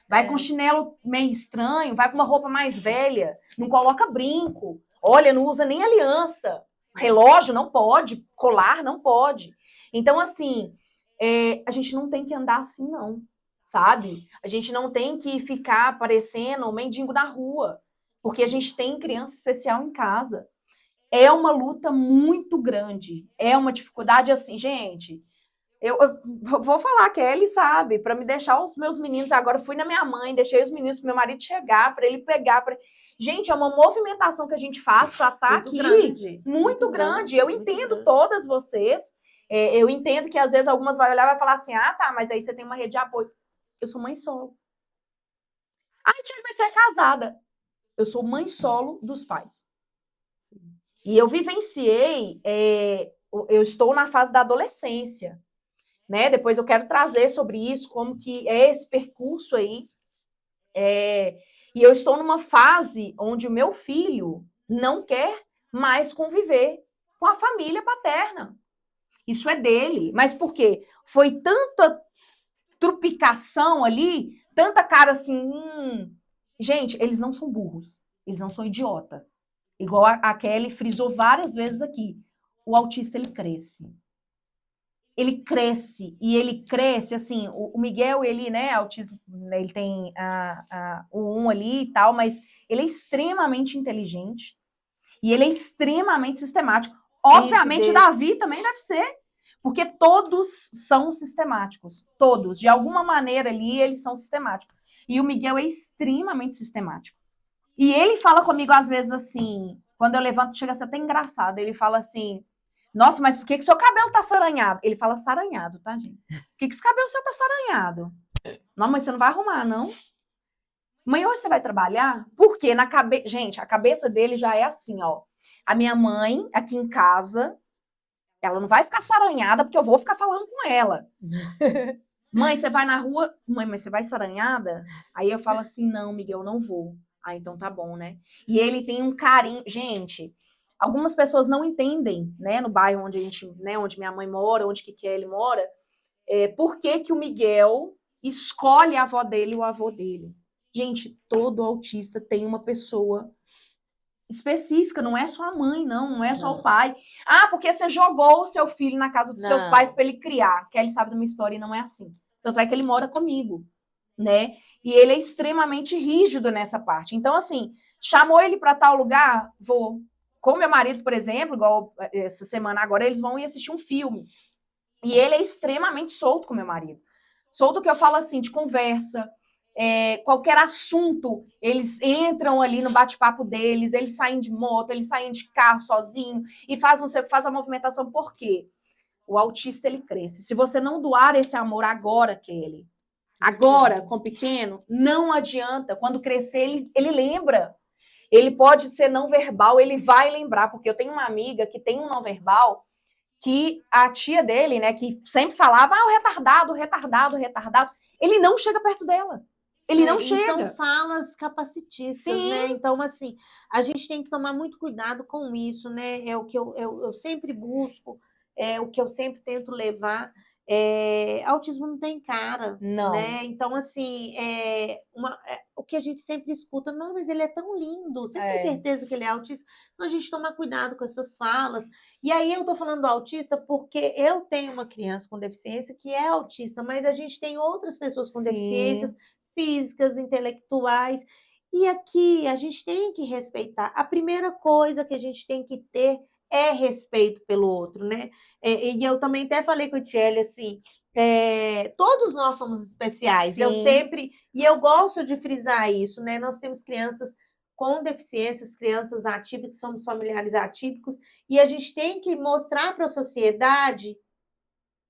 S1: vai com chinelo meio estranho, vai com uma roupa mais velha, não coloca brinco, olha, não usa nem aliança, relógio não pode, colar não pode. Então, assim, a gente não tem que andar assim, não, sabe? A gente não tem que ficar parecendo um mendigo na rua, porque a gente tem criança especial em casa. É uma luta muito grande, é uma dificuldade assim, gente. Eu vou falar, que ele sabe, para me deixar os meus meninos. Agora fui na minha mãe, deixei os meninos para meu marido chegar, para ele pegar. Gente, é uma movimentação que a gente faz para estar aqui muito grande. Eu entendo todas vocês. Eu entendo que às vezes algumas vai olhar e vai falar assim: ah, tá, mas aí você tem uma rede de apoio. Eu sou mãe solo. Ah, tia, mas você é casada. Eu sou mãe solo dos pais. Sim. E eu vivenciei, eu estou na fase da adolescência. Né? Depois eu quero trazer sobre isso, como que é esse percurso aí. E eu estou numa fase onde o meu filho não quer mais conviver com a família paterna. Isso é dele. Mas por quê? Foi tanta trupicação ali, tanta cara assim... Gente, eles não são burros. Eles não são idiota. Igual a Kelly frisou várias vezes aqui. O autista, ele cresce. Ele cresce, assim, o Miguel, ele, né, autismo, ele tem o 1 ali e tal, mas ele é extremamente inteligente e ele é extremamente sistemático. Obviamente, o Davi também deve ser, porque todos são sistemáticos, todos, de alguma maneira ali, eles são sistemáticos. E o Miguel é extremamente sistemático. E ele fala comigo, às vezes, assim, quando eu levanto, chega a ser até engraçado, ele fala assim... Nossa, mas por que seu cabelo tá saranhado? Ele fala saranhado, tá, gente? Por que esse cabelo seu tá saranhado? Não, mas você não vai arrumar, não? Mãe, hoje você vai trabalhar? Por quê? Gente, a cabeça dele já é assim, ó. A minha mãe, aqui em casa, ela não vai ficar saranhada porque eu vou ficar falando com ela. Mãe, você vai na rua? Mãe, mas você vai saranhada? Aí eu falo assim, não, Miguel, não vou. Ah, então tá bom, né? E ele tem um carinho... Gente... Algumas pessoas não entendem, né, no bairro onde onde minha mãe mora, onde que Kelly mora, por que o Miguel escolhe a avó dele e o avô dele. Gente, todo autista tem uma pessoa específica, não é só a mãe, não é só o pai. Ah, porque você jogou o seu filho na casa dos seus pais para ele criar. Kelly sabe da minha história e não é assim. Tanto é que ele mora comigo, né? E ele é extremamente rígido nessa parte. Então, assim, chamou ele para tal lugar? Vou. Com meu marido, por exemplo, igual essa semana agora, eles vão ir assistir um filme. E ele é extremamente solto com meu marido. Solto que eu falo assim, de conversa, qualquer assunto, eles entram ali no bate-papo deles, eles saem de moto, eles saem de carro sozinho e faz a movimentação. Por quê? O autista, ele cresce. Se você não doar esse amor agora, Kelly, agora, com o pequeno, não adianta. Quando crescer, ele lembra. Ele pode ser não verbal, ele vai lembrar, porque eu tenho uma amiga que tem um não verbal, que a tia dele, né, que sempre falava, o retardado, ele não chega perto dela. Ele não chega.
S3: São falas capacitistas, né? Então, assim, a gente tem que tomar muito cuidado com isso, né? É o que eu sempre busco, é o que eu sempre tento levar. Autismo não tem cara,
S1: não,
S3: né? Então, assim, o que a gente sempre escuta, não, mas ele é tão lindo, você tem certeza que ele é autista? Então, a gente toma cuidado com essas falas. E aí, eu tô falando do autista porque eu tenho uma criança com deficiência que é autista, mas a gente tem outras pessoas com deficiências físicas, intelectuais, e aqui a gente tem que respeitar. A primeira coisa que a gente tem que ter é respeito pelo outro, né? E eu também até falei com a Tiele, assim, todos nós somos especiais. Eu
S1: Sim.
S3: sempre, e eu gosto de frisar isso, né? Nós temos crianças com deficiências, crianças atípicas, somos familiares atípicos, e a gente tem que mostrar para a sociedade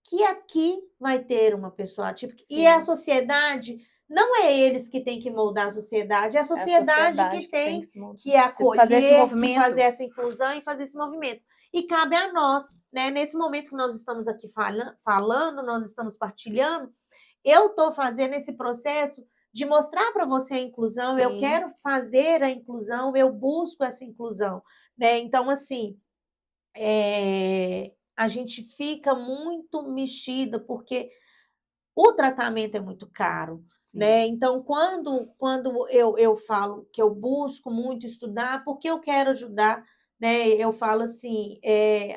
S3: que aqui vai ter uma pessoa atípica. E
S1: Sim.
S3: a sociedade, não é eles que têm que moldar a sociedade, é a sociedade que tem que acolher,
S1: fazer esse
S3: que
S1: movimento.
S3: fazer essa inclusão e fazer esse movimento. E cabe a nós, né? Nesse momento que nós estamos aqui falando, nós estamos partilhando, eu estou fazendo esse processo de mostrar para você a inclusão, eu
S1: Sim.
S3: quero fazer a inclusão, eu busco essa inclusão, né? Então, assim, a gente fica muito mexida, porque o tratamento é muito caro,
S1: Sim.
S3: né? Então, quando eu falo que eu busco muito estudar, porque eu quero ajudar, né? Eu falo assim,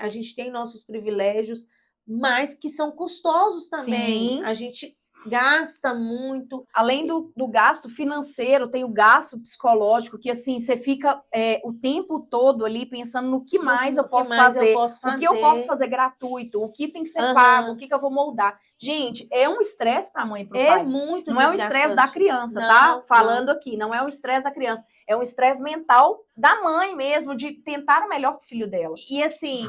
S3: a gente tem nossos privilégios, mas que são custosos também.
S1: Sim.
S3: A gente gasta muito.
S1: Além do gasto financeiro, tem o gasto psicológico, que assim, você fica o tempo todo ali pensando no que mais eu posso fazer, o que eu posso fazer gratuito, o que tem que ser pago, o que eu vou moldar. Gente, é um estresse para a mãe e para o pai.
S3: Muito
S1: não é um estresse da criança, tá? Falando aqui, não é um estresse da criança, é um estresse mental da mãe mesmo, de tentar o melhor para o filho dela.
S3: E assim,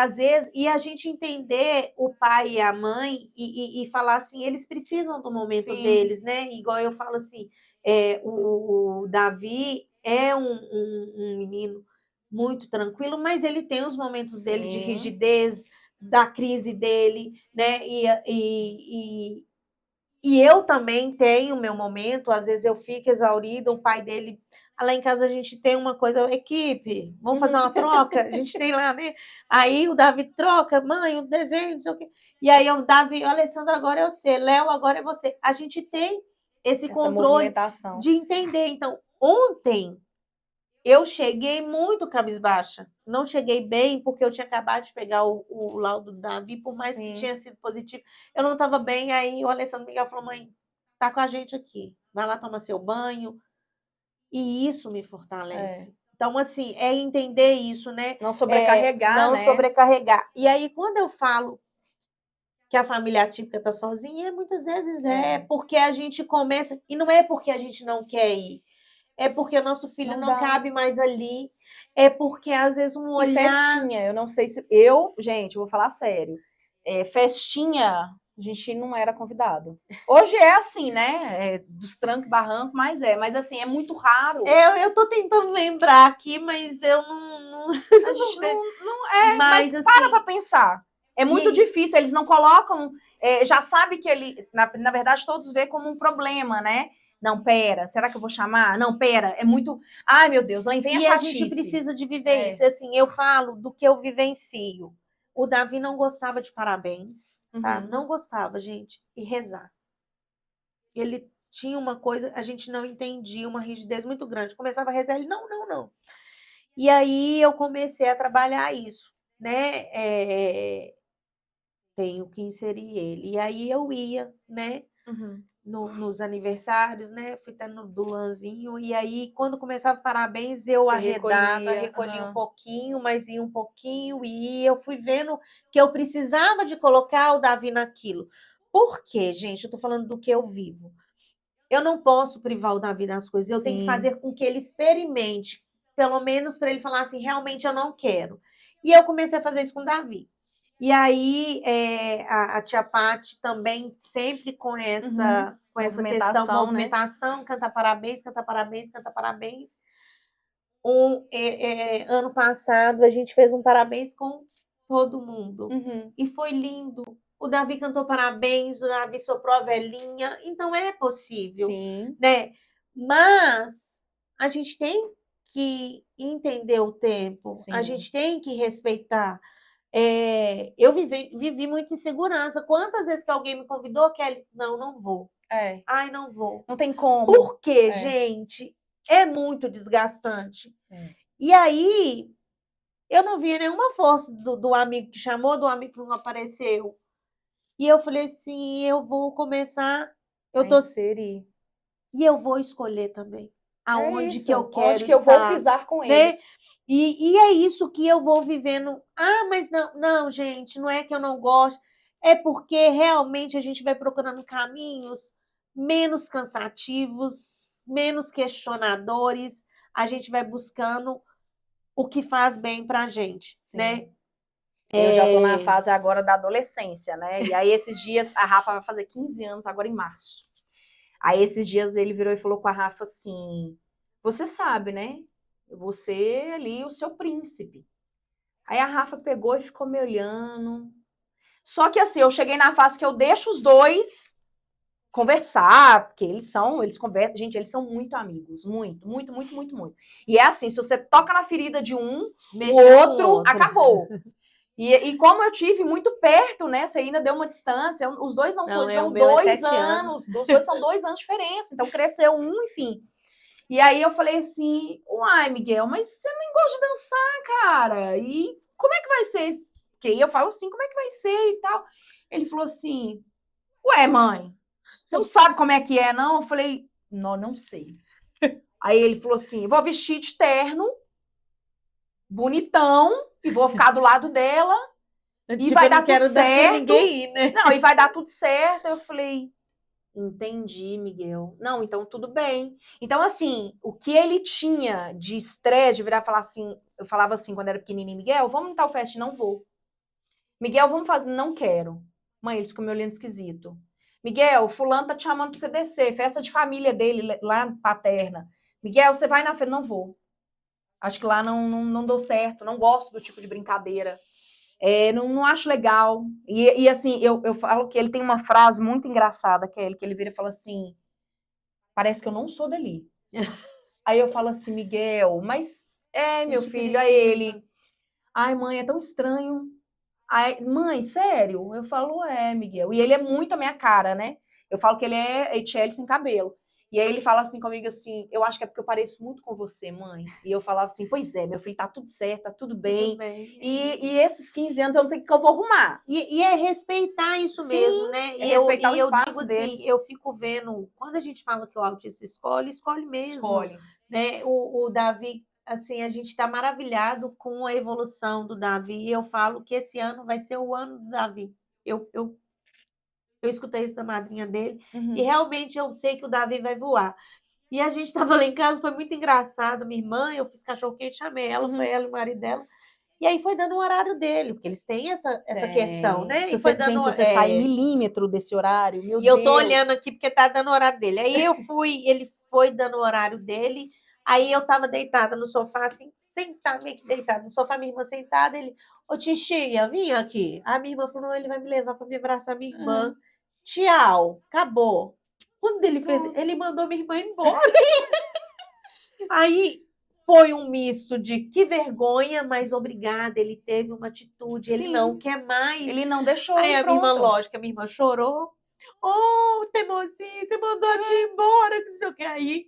S3: às vezes, e a gente entender o pai e a mãe e falar assim, eles precisam do momento
S1: Sim.
S3: deles, né? Igual eu falo assim, o Davi é um menino muito tranquilo, mas ele tem os momentos dele de
S1: Sim.
S3: rigidez, da crise dele, né? E eu também tenho o meu momento, às vezes eu fico exaurida, o pai dele. Lá em casa a gente tem uma coisa, equipe, vamos fazer uma troca? A gente tem lá, né? Aí o Davi troca, mãe, o desenho, não sei o quê. E aí o Davi, o Alessandro, agora é você, Léo, agora é você. A gente tem esse controle de entender. Então, ontem eu cheguei muito cabisbaixa. Não cheguei bem, porque eu tinha acabado de pegar o laudo do Davi, por mais que tinha sido positivo, eu não estava bem. Aí o Alessandro Miguel falou, mãe, tá com a gente aqui. Vai lá tomar seu banho. E isso me fortalece. Então, assim, é entender isso, né?
S1: Não sobrecarregar,
S3: não
S1: né?
S3: sobrecarregar. E aí, quando eu falo que a família atípica está sozinha, muitas vezes porque a gente começa... E não é porque a gente não quer ir. É porque nosso filho não cabe mais ali. É porque, às vezes, um olhar...
S1: E festinha, eu não sei se... Gente, eu vou falar sério. Festinha, a gente não era convidado. Hoje é assim, né? Dos trancos e barrancos, mas assim, é muito raro.
S3: Eu tô tentando lembrar aqui, mas eu não...
S1: A gente não mas assim, para pra pensar. É muito difícil, eles não colocam... já sabe que ele... Na verdade, todos vê como um problema, né? Não, pera, será que eu vou chamar? Não, pera, é muito... Ai, meu Deus, lá vem a chatice.
S3: E a gente precisa de viver isso. Assim, eu falo do que eu vivencio. O Davi não gostava de parabéns, tá? Não gostava, gente. E rezar. Ele tinha uma coisa, a gente não entendia, uma rigidez muito grande. Começava a rezar, ele, não, não, não. E aí eu comecei a trabalhar isso, né? Tenho que inserir ele. E aí eu ia, né? Nos aniversários, né? Fui até no do Lanzinho. E aí, quando começava parabéns, eu arredava, recolhia um pouquinho, mas ia um pouquinho. E eu fui vendo que eu precisava de colocar o Davi naquilo. Por quê, gente? Eu tô falando do que eu vivo. Eu não posso privar o Davi das coisas. Eu tenho que fazer com que ele experimente. Pelo menos para ele falar assim, realmente eu não quero. E eu comecei a fazer isso com o Davi. E aí, a tia Paty também sempre com essa questão, movimentação, né? Canta parabéns, canta parabéns, canta parabéns. Ano passado, a gente fez um parabéns com todo mundo. E foi lindo. O Davi cantou parabéns, o Davi soprou a velhinha. Então, é possível.
S1: Sim.
S3: Né? Mas a gente tem que entender o tempo. Sim. A gente tem que respeitar. Eu vivi muita insegurança. Quantas vezes que alguém me convidou, Kelly? Não vou. Ai, não vou.
S1: Não tem como.
S3: Por quê, gente? É muito desgastante. E aí, eu não via nenhuma força do amigo que chamou, do amigo que não apareceu. E eu falei assim, eu vou começar...
S1: inserir.
S3: E eu vou escolher também. Aonde que eu quero
S1: estar. Onde que eu vou pisar com eles.
S3: E é isso que eu vou vivendo. Ah, mas não, gente, não é que eu não gosto. É porque realmente a gente vai procurando caminhos menos cansativos, menos questionadores. A gente vai buscando o que faz bem pra gente,
S1: Sim.
S3: né?
S1: Eu já tô na fase agora da adolescência, né? E aí esses dias, a Rafa vai fazer 15 anos agora em março. Aí esses dias ele virou e falou com a Rafa assim, você sabe, né? Você ali, o seu príncipe. Aí a Rafa pegou e ficou me olhando. Só que assim, eu cheguei na fase que eu deixo os dois conversar, porque eles conversam, gente, eles são muito amigos, muito, muito, muito, muito, muito. E é assim, se você toca na ferida de um,
S3: Mexer
S1: o
S3: com
S1: outro acabou. E como eu tive muito perto, né? Você ainda deu uma distância. Os dois não são, eles
S3: o
S1: são
S3: meu é
S1: 2
S3: 7 anos.
S1: Os dois são 2 anos de diferença. Então cresceu um, enfim. E aí eu falei assim, uai, Miguel, mas você nem gosta de dançar, cara. E como é que vai ser? Porque eu falo assim, como é que vai ser e tal. Ele falou assim, ué, mãe, você não sabe como é que é, não? Eu falei, não sei. Aí ele falou assim, vou vestir de terno, bonitão, e vou ficar do lado dela. E vai
S3: eu não
S1: dar tudo
S3: quero dar pra
S1: certo.
S3: ninguém ir, né?
S1: Não, e vai dar tudo certo. Eu falei, entendi, Miguel. Não, então tudo bem. Então, assim, o que ele tinha de estresse, de virar e falar assim, eu falava assim quando era pequenininho, Miguel, vamos em tal festa? Não vou. Miguel, vamos fazer? Não quero. Mãe, eles ficam me olhando esquisito. Miguel, fulano tá te chamando pra você descer, festa de família dele lá paterna. Miguel, você vai na festa? Não vou. Acho que lá não deu certo, não gosto do tipo de brincadeira. Não acho legal. E assim, eu falo que ele tem uma frase muito engraçada, que ele vira e fala assim: parece que eu não sou dali. Aí eu falo assim, Miguel, mas meu
S3: Gente,
S1: filho, aí ele. Ai, mãe, é tão estranho. Ai, mãe, sério? Eu falo, Miguel. E ele é muito a minha cara, né? Eu falo que ele é HL sem cabelo. E aí ele fala assim comigo assim, eu acho que é porque eu pareço muito com você, mãe. E eu falava assim, pois é, meu filho, tá tudo certo, tá tudo bem.
S3: Tudo bem,
S1: E esses 15 anos eu não sei o que eu vou arrumar.
S3: E é respeitar isso
S1: Sim,
S3: mesmo, né?
S1: é respeitar o
S3: eu
S1: espaço
S3: digo assim,
S1: deles.
S3: eu fico vendo, quando a gente fala que o autista escolhe mesmo,
S1: Escolhe.
S3: né? O Davi, assim, a gente está maravilhado com a evolução do Davi. E eu falo que esse ano vai ser o ano do Davi. Eu escutei isso da madrinha dele e realmente eu sei que o Davi vai voar. E a gente estava lá em casa, foi muito engraçado. Minha irmã, eu fiz cachorro-quente, chamei ela, foi ela e o marido dela. E aí foi dando o horário dele, porque eles têm essa questão, né?
S1: Se
S3: E foi
S1: você,
S3: dando,
S1: gente, se você sai milímetro desse horário, meu
S3: e
S1: Deus.
S3: eu tô olhando aqui porque tá dando o horário dele. Aí ele foi dando o horário dele. Aí eu tava deitada no sofá, assim, sentada, meio que deitada no sofá, minha irmã sentada, ele, ô Tichinha, vim aqui. A minha irmã falou, ele vai me levar para me abraçar minha irmã. Tchau, acabou. Quando ele fez, ele mandou minha irmã embora. Aí foi um misto de que vergonha, mas obrigada, ele teve uma atitude, ele não quer mais.
S1: Ele não deixou,
S3: Aí a minha irmã,
S1: pronto.
S3: lógico, a minha irmã chorou. Oh, teimosinho, você mandou a tia embora, que não sei o que. Aí,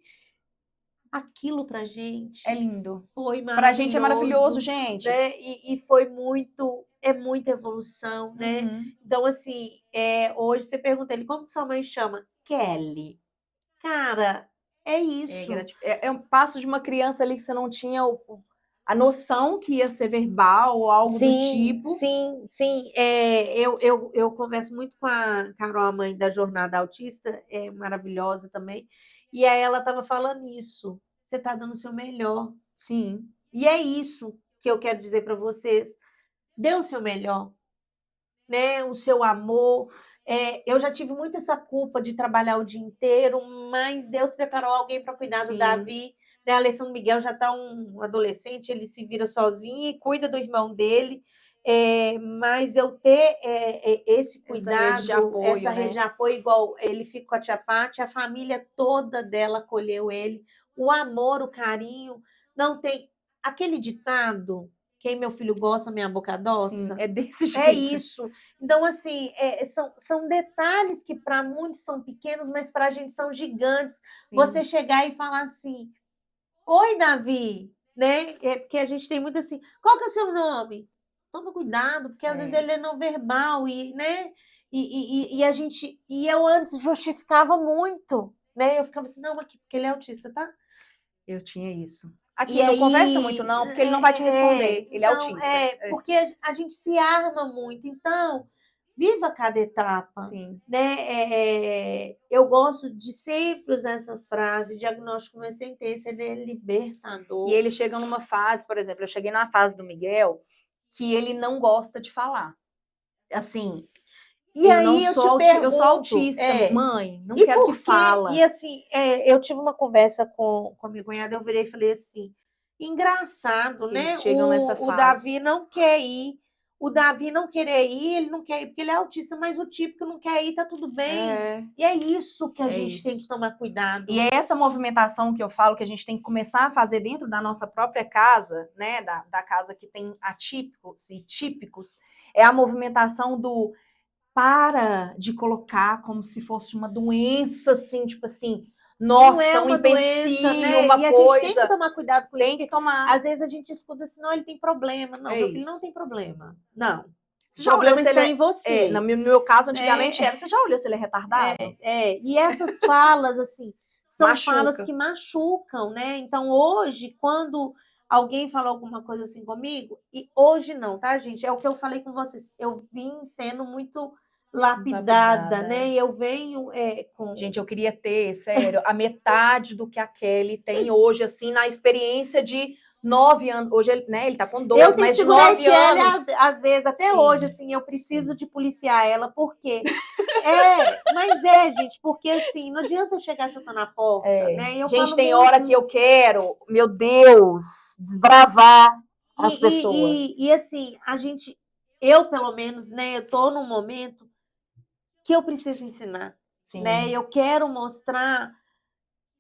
S3: aquilo pra gente
S1: É lindo.
S3: foi maravilhoso.
S1: Pra gente é maravilhoso, gente.
S3: Né? E foi muita evolução, né? Então, assim, hoje você pergunta ele, como que sua mãe chama? Kelly. Cara, é isso.
S1: É um passo de uma criança ali que você não tinha a noção que ia ser verbal ou algo do tipo.
S3: Sim. Eu converso muito com a Carol, a mãe da Jornada Autista, é maravilhosa também. E aí ela estava falando isso. Você está dando o seu melhor.
S1: Sim.
S3: E é isso que eu quero dizer para vocês. Dê o seu melhor, né? O seu amor. Eu já tive muito essa culpa de trabalhar o dia inteiro, mas Deus preparou alguém para cuidar do Davi. Né? Alessandro Miguel já está um adolescente, ele se vira sozinho e cuida do irmão dele. Mas eu ter esse cuidado, essa rede de apoio, igual ele fica com a tia Paty, a família toda dela acolheu ele. O amor, o carinho, não tem... Aquele ditado, quem meu filho gosta, minha boca adoça.
S1: Sim, é desse jeito.
S3: É isso. Então, assim, são detalhes que para muitos são pequenos, mas para a gente são gigantes. Sim. Você chegar e falar assim, oi, Davi, né? Porque a gente tem muito assim, qual que é o seu nome? Toma cuidado, porque às vezes ele é não verbal, né? E eu antes justificava muito, né? Eu ficava assim, não, aqui, porque ele é autista, tá?
S1: Eu tinha isso. Aqui
S2: E
S1: não
S2: aí,
S1: conversa muito não, porque ele não vai te responder, ele é
S2: então,
S1: autista.
S2: porque a gente se arma muito. Então, viva cada etapa,
S1: Sim.
S2: né? Eu gosto de sempre usar essa frase: diagnóstico não é sentença, ele é libertador.
S1: E ele chega numa fase, por exemplo, eu cheguei na fase do Miguel, que ele não gosta de falar. Assim,
S2: E aí eu te pergunto,
S1: eu sou autista, mãe, não
S2: e
S1: quero que
S2: por quê?
S1: fala.
S2: E assim, eu tive uma conversa com a minha cunhada, eu virei e falei assim, engraçado,
S1: Eles
S2: né?
S1: chegam nessa
S2: O
S1: fase.
S2: Davi não quer ir. O Davi não querer ir, ele não quer ir porque ele é autista, mas o típico não quer ir, tá tudo bem. E é isso que a gente tem que
S1: isso.
S2: tomar cuidado.
S1: E é essa movimentação que eu falo que a gente tem que começar a fazer dentro da nossa própria casa, né? Da casa que tem atípicos e típicos, é a movimentação do para de colocar como se fosse uma doença, assim, tipo assim,
S2: Não
S1: nossa,
S2: é
S1: um
S2: uma doença,
S1: empecilho,
S2: né?
S1: uma
S2: E a
S1: coisa.
S2: gente tem que tomar cuidado com isso.
S1: Tem que tomar.
S2: Às vezes a gente escuta assim, não, ele tem problema. Não, meu filho não tem problema. Não.
S1: Você
S2: O
S1: já
S2: problema
S1: olhou se
S2: está
S1: ele
S2: em você.
S1: no meu caso, antigamente era. Você já olhou se ele é retardado?
S2: E essas falas, assim, são falas
S1: Machuca.
S2: que machucam, né? Então, hoje, quando alguém fala alguma coisa assim comigo, e hoje não, tá, gente? É o que eu falei com vocês. Eu vim sendo muito lapidada, né? E eu venho com...
S1: Gente, eu queria ter, sério, a metade do que a Kelly tem hoje, assim, na experiência de 9 anos. Hoje, ele tá com 12,
S2: Eu tenho
S1: mas
S2: que
S1: de
S2: segurar a
S1: 9
S2: Etiele,
S1: anos.
S2: às vezes, até
S1: Sim,
S2: hoje, assim, eu preciso de policiar ela, porque... mas gente, porque assim, não adianta eu chegar chutando a porta, né? E eu
S1: gente,
S2: falo
S1: tem
S2: muito
S1: hora que eu
S2: isso.
S1: quero, meu Deus, desbravar as pessoas.
S2: E assim, eu pelo menos, né, eu tô num momento que eu preciso ensinar,
S1: Sim.
S2: né? Eu quero mostrar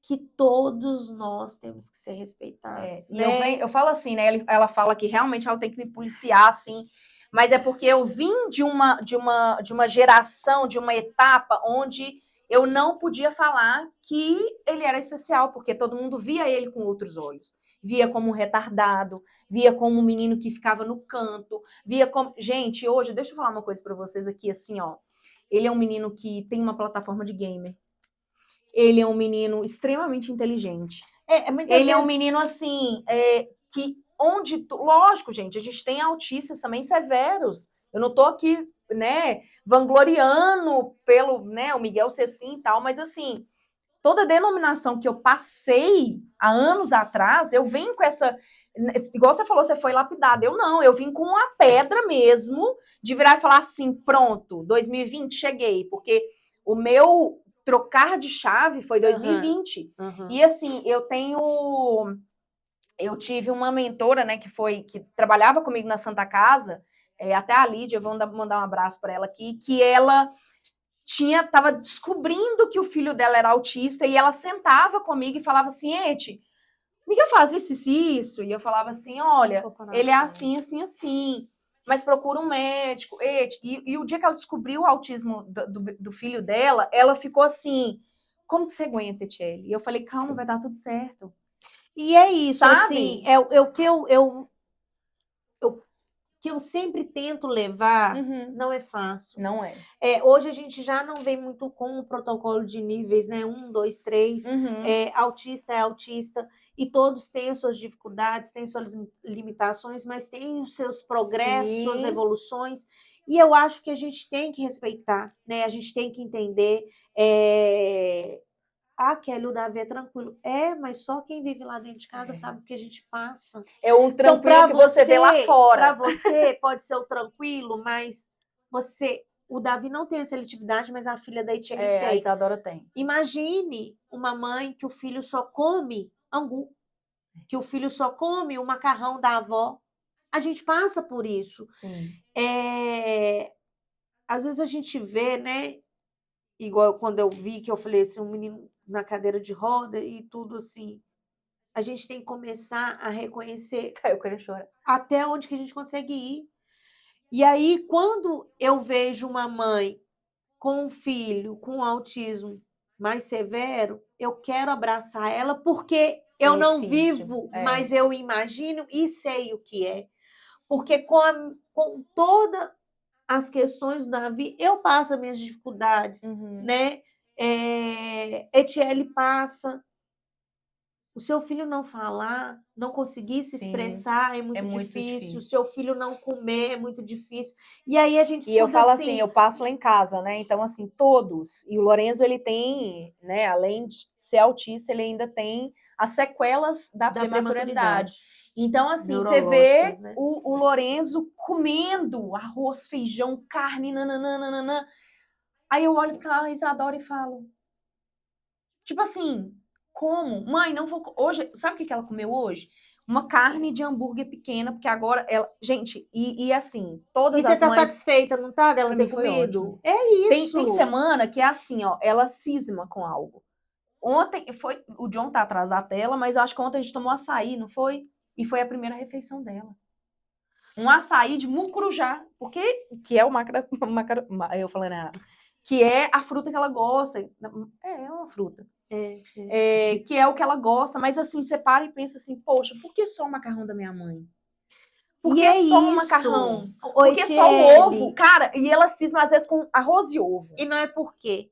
S2: que todos nós temos que ser respeitados, né?
S1: E eu falo assim, né? Ela fala que realmente ela tem que me policiar, assim, mas é porque eu vim de uma geração, de uma etapa onde eu não podia falar que ele era especial, porque todo mundo via ele com outros olhos. Via como um retardado, via como um menino que ficava no canto, via como... Gente, hoje, deixa eu falar uma coisa para vocês aqui, assim, ó. Ele é um menino que tem uma plataforma de gamer. Ele é um menino extremamente inteligente. Ele é um menino, assim, que lógico, gente, a gente tem autistas também severos. Eu não tô aqui, né, vangloriando pelo, né, o Miguel ser assim e tal, mas assim, toda denominação que eu passei há anos atrás, eu venho com essa, igual você falou, você foi lapidada. Eu vim com uma pedra mesmo, de virar e falar assim, pronto, 2020 cheguei, porque o meu trocar de chave foi 2020. E assim, eu tive uma mentora, né, que trabalhava comigo na Santa Casa, até a Lídia, eu vou mandar um abraço para ela aqui, que ela estava descobrindo que o filho dela era autista e ela sentava comigo e falava assim, Eti, Miguel faz isso, e eu falava assim, olha, ele é assim, assim, assim, mas procura um médico, e o dia que ela descobriu o autismo do filho dela, ela ficou assim, como que você aguenta, Etiele? E eu falei, calma, vai dar tudo certo.
S2: E é isso,
S1: sabe?
S2: assim, que eu sempre tento levar, não é fácil.
S1: Não é.
S2: Hoje a gente já não vem muito com o protocolo de níveis, né? 1, 2, 3. Autista é autista. E todos têm as suas dificuldades, têm suas limitações, mas têm os seus progressos, suas evoluções. E eu acho que a gente tem que respeitar, né? A gente tem que entender. Kelly, o Davi é tranquilo. Mas só quem vive lá dentro de casa sabe o que a gente passa.
S1: É um tranquilo então, que você vê lá fora.
S2: Para você pode ser o tranquilo, mas o Davi não tem a seletividade, mas a filha da Etienne tem.
S1: A Isadora tem.
S2: Imagine uma mãe que o filho só come angu, que o filho só come o macarrão da avó. A gente passa por isso.
S1: Sim.
S2: Às vezes a gente vê, né? Igual quando eu vi que eu falei assim, um menino na cadeira de roda e tudo assim. A gente tem que começar a reconhecer
S1: eu quero chorar.
S2: Até onde que a gente consegue ir. E aí, quando eu vejo uma mãe com um filho com autismo mais severo, eu quero abraçar ela porque eu não vivo, mas eu imagino e sei o que é. Porque com todas as questões do Davi, eu passo as minhas dificuldades, né? Etiele passa.
S3: O seu filho não falar, não conseguir se
S1: Sim,
S3: expressar é muito
S1: muito
S3: difícil. O
S1: difícil.
S3: seu filho não comer é muito difícil. E aí a gente
S1: E eu
S3: escuta
S1: falo
S3: assim,
S1: assim, eu passo lá em casa, né? Então, assim, todos. E o Lorenzo, ele tem, né? Além de ser autista, ele ainda tem as sequelas da
S3: da
S1: prematuridade.
S3: prematuridade,
S1: Então, assim, você
S3: neurológicas,
S1: vê
S3: né?
S1: o Lorenzo comendo arroz, feijão, carne, nananana. Aí eu olho pra Isadora e falo, tipo assim, como? Mãe, não vou. Hoje, sabe o que ela comeu hoje? Uma carne de hambúrguer pequena, porque agora ela. Gente, e assim,
S3: E
S1: todas
S3: você
S1: as
S3: tá
S1: mães.
S3: satisfeita, não tá, dela
S1: Pra
S3: ter
S1: mim foi ótimo.
S3: comido? É
S1: Tem
S3: isso.
S1: semana que é assim, ó, ela cisma com algo. Ontem foi. O John tá atrás da tela, mas eu acho que ontem a gente tomou açaí, não foi? E foi a primeira refeição dela. Um açaí de mucurujá, porque que é o eu falando errado, que é a fruta que ela gosta. É uma fruta. Que é o que ela gosta, mas assim, você para e pensa assim, poxa, por que só o macarrão da minha mãe? Por
S3: E
S1: que
S3: é
S1: só um
S3: isso.
S1: macarrão?
S3: Ô,
S1: Por que só o
S3: Etiele.
S1: ovo? Cara, e ela cisma às vezes com arroz e ovo.
S3: E não é por quê.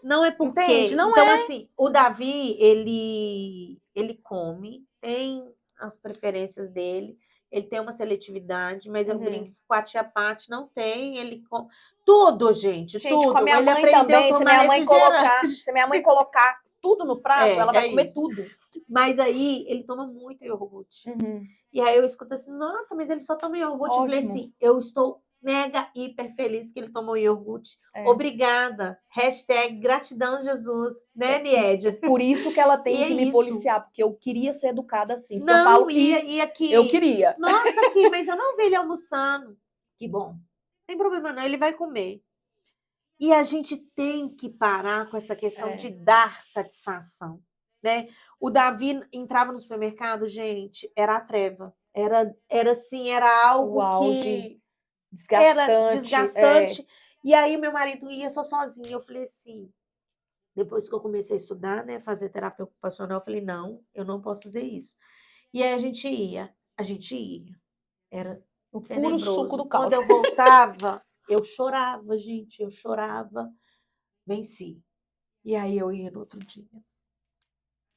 S3: Não é por
S1: Entende?
S3: quê.
S1: Não
S3: Então,
S1: é.
S3: assim, o Davi, ele come, tem as preferências dele, ele tem uma seletividade, mas eu brinco que com a tia Paty não tem, ele come tudo, gente,
S1: Gente, com a
S3: tudo.
S1: minha
S3: Ele
S1: mãe
S3: aprendeu a
S1: também,
S3: tomar refrigerante.
S1: se minha mãe colocar tudo no prato, ela vai
S3: É
S1: comer
S3: isso.
S1: tudo.
S3: Mas aí ele toma muito iogurte. E aí eu escuto assim, nossa, mas ele só toma iogurte. Eu falei
S1: Ótimo.
S3: assim, eu estou mega, hiper feliz que ele tomou iogurte.
S1: É.
S3: Obrigada. Hashtag gratidão, Jesus. Né, Niédia?
S1: Por isso que ela tem
S3: E é
S1: que me
S3: isso.
S1: policiar, porque eu queria ser educada assim. Porque eu
S3: Não,
S1: falo que
S3: e aqui.
S1: eu queria.
S3: Nossa, aqui, mas eu não vi ele almoçando.
S1: Que bom.
S3: Não tem problema não, ele vai comer. E a gente tem que parar com essa questão de dar satisfação, né? O Davi entrava no supermercado, gente, era a treva. Era assim, era algo
S1: O auge
S3: que
S1: desgastante.
S3: era desgastante. E aí meu marido ia só sozinho. Eu falei assim, depois que eu comecei a estudar, né, fazer terapia ocupacional, eu falei, não, eu não posso fazer isso. E aí a gente ia. Era
S1: O puro
S3: tenebroso.
S1: suco do
S3: Quando
S1: caos.
S3: eu voltava, eu chorava, gente, eu chorava. Venci. E aí eu ia no outro dia.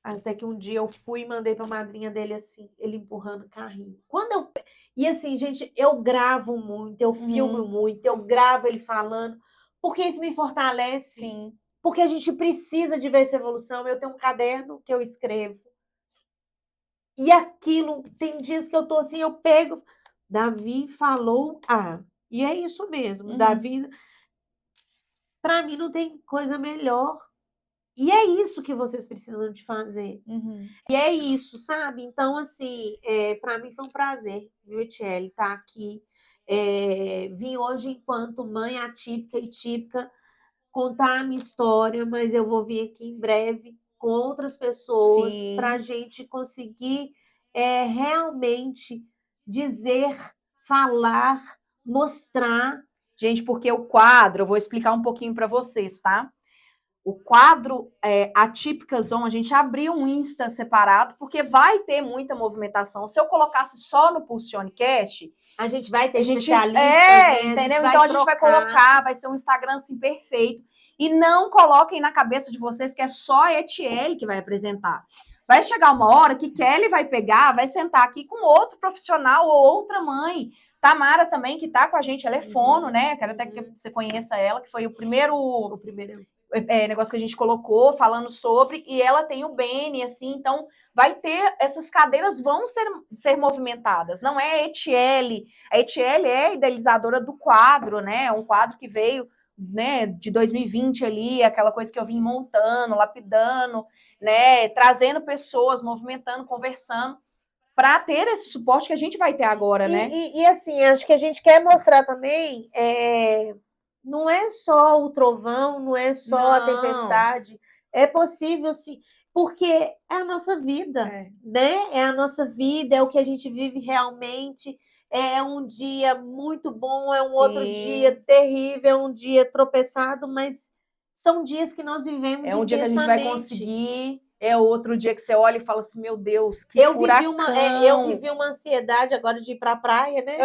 S3: Até que um dia eu fui e mandei pra madrinha dele assim, ele empurrando o carrinho. E assim, gente, eu gravo muito, eu filmo muito, eu gravo ele falando, porque isso me fortalece.
S1: Sim.
S3: Porque a gente precisa de ver essa evolução. Eu tenho um caderno que eu escrevo. E aquilo, tem dias que eu tô assim, eu pego, Davi falou A. E é isso mesmo, Davi. Para mim não tem coisa melhor. E é isso que vocês precisam de fazer. E é isso, sabe? Então, assim, para mim foi um prazer, viu, Etiele, estar aqui. Vim hoje enquanto mãe atípica e típica contar a minha história, mas eu vou vir aqui em breve com outras pessoas para a gente conseguir realmente dizer, falar, mostrar.
S1: Gente, porque o quadro, eu vou explicar um pouquinho para vocês, tá? O quadro Atípicas On, a gente abriu um Insta separado, porque vai ter muita movimentação. Se eu colocasse só no PulsioneCast,
S3: a gente vai ter
S1: a gente,
S3: especialistas, né?
S1: entendeu? Então a gente vai colocar, vai ser um Instagram assim perfeito. E não coloquem na cabeça de vocês que é só a Etiele que vai apresentar. Vai chegar uma hora que Kelly vai pegar, vai sentar aqui com outro profissional ou outra mãe. Tamara também, que tá com a gente, ela é fono, né? Quero até que você conheça ela, que foi o primeiro negócio que a gente colocou, falando sobre, e ela tem o Beni, assim, então vai ter, essas cadeiras vão ser movimentadas, não é a Etiele é a idealizadora do quadro, né, um quadro que veio, né, de 2020 ali, aquela coisa que eu vim montando, lapidando, né, trazendo pessoas, movimentando, conversando, para ter esse suporte que a gente vai ter agora, né?
S3: E assim, acho que a gente quer mostrar também, não é só o trovão, não é só a tempestade, é possível sim, porque é a nossa vida, né? É a nossa vida, é o que a gente vive realmente, é um dia muito bom, é um outro dia terrível, é um dia tropeçado, mas são dias que nós vivemos
S1: intensamente. É um dia que a gente vai conseguir, é outro dia que você olha e fala assim, meu Deus, que furacão.
S3: Eu vivi uma ansiedade agora de ir para a praia, né?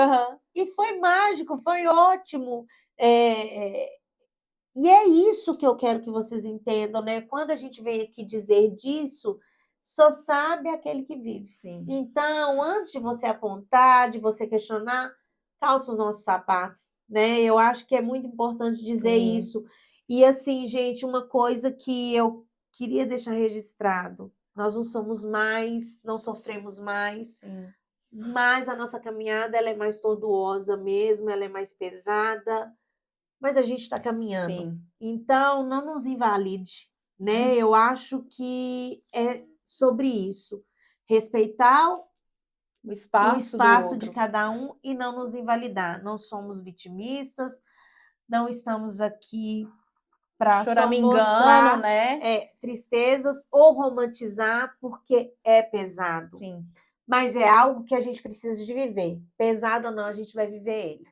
S3: E foi mágico, foi ótimo. E é isso que eu quero que vocês entendam, né? Quando a gente vem aqui dizer disso, só sabe aquele que vive.
S1: Sim.
S3: Então, antes de você apontar, de você questionar, calça os nossos sapatos, né? Eu acho que é muito importante dizer
S1: Sim.
S3: isso. E assim, gente, uma coisa que eu queria deixar registrado, nós não somos mais, não sofremos mais,
S1: Sim.
S3: mas a nossa caminhada ela é mais tortuosa mesmo, ela é mais pesada, mas a gente está caminhando.
S1: Sim.
S3: Então, não nos invalide, né? Eu acho que é sobre isso. Respeitar
S1: O
S3: o
S1: espaço do
S3: espaço de
S1: outro.
S3: cada um e não nos invalidar. Não somos vitimistas, não estamos aqui para só
S1: Choramingando,
S3: mostrar
S1: né?
S3: tristezas ou romantizar, porque é pesado.
S1: Sim.
S3: Mas é algo que a gente precisa de viver. Pesado ou não, a gente vai viver ele.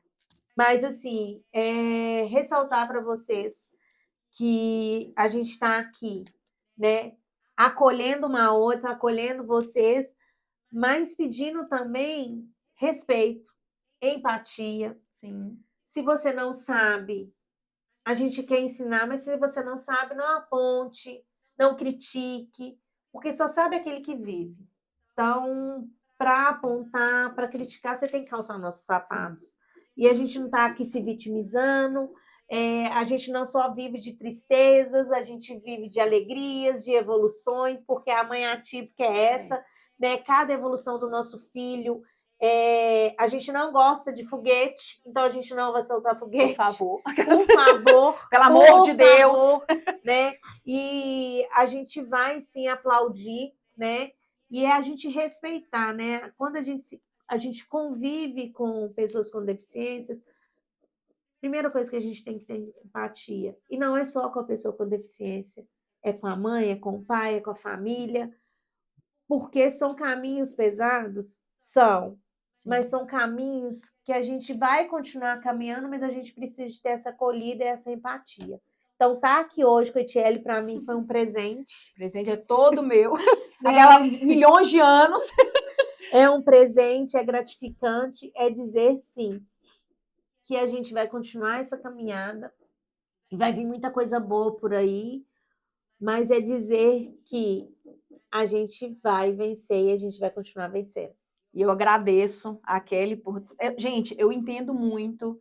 S3: Mas, assim, ressaltar para vocês que a gente está aqui, né? Acolhendo uma outra, acolhendo vocês, mas pedindo também respeito, empatia.
S1: Sim.
S3: Se você não sabe, a gente quer ensinar, mas se você não sabe, não aponte, não critique, porque só sabe aquele que vive. Então, para apontar, para criticar, você tem que calçar nossos sapatos. E a gente não está aqui se vitimizando, a gente não só vive de tristezas, a gente vive de alegrias, de evoluções, porque a mãe atípica é essa, né? Cada evolução do nosso filho. A gente não gosta de foguete, então a gente não vai soltar foguete.
S1: Por favor.
S3: Por favor.
S1: Pelo amor de Deus.
S3: Né? E a gente vai sim aplaudir, né? E é a gente respeitar, né? Quando a gente convive com pessoas com deficiências, primeira coisa que a gente tem que ter empatia. E não é só com a pessoa com deficiência, é com a mãe, é com o pai, é com a família, porque são caminhos pesados? São.
S1: Sim.
S3: Mas são caminhos que a gente vai continuar caminhando, mas a gente precisa ter essa acolhida e essa empatia. Então, tá aqui hoje com a Etiele, para mim, foi um presente.
S1: O presente é todo meu. Aquela milhões de anos.
S3: É um presente, é gratificante, é dizer sim, que a gente vai continuar essa caminhada e vai vir muita coisa boa por aí, mas é dizer que a gente vai vencer e a gente vai continuar vencendo.
S1: E eu agradeço a Kelly por... Gente, eu entendo muito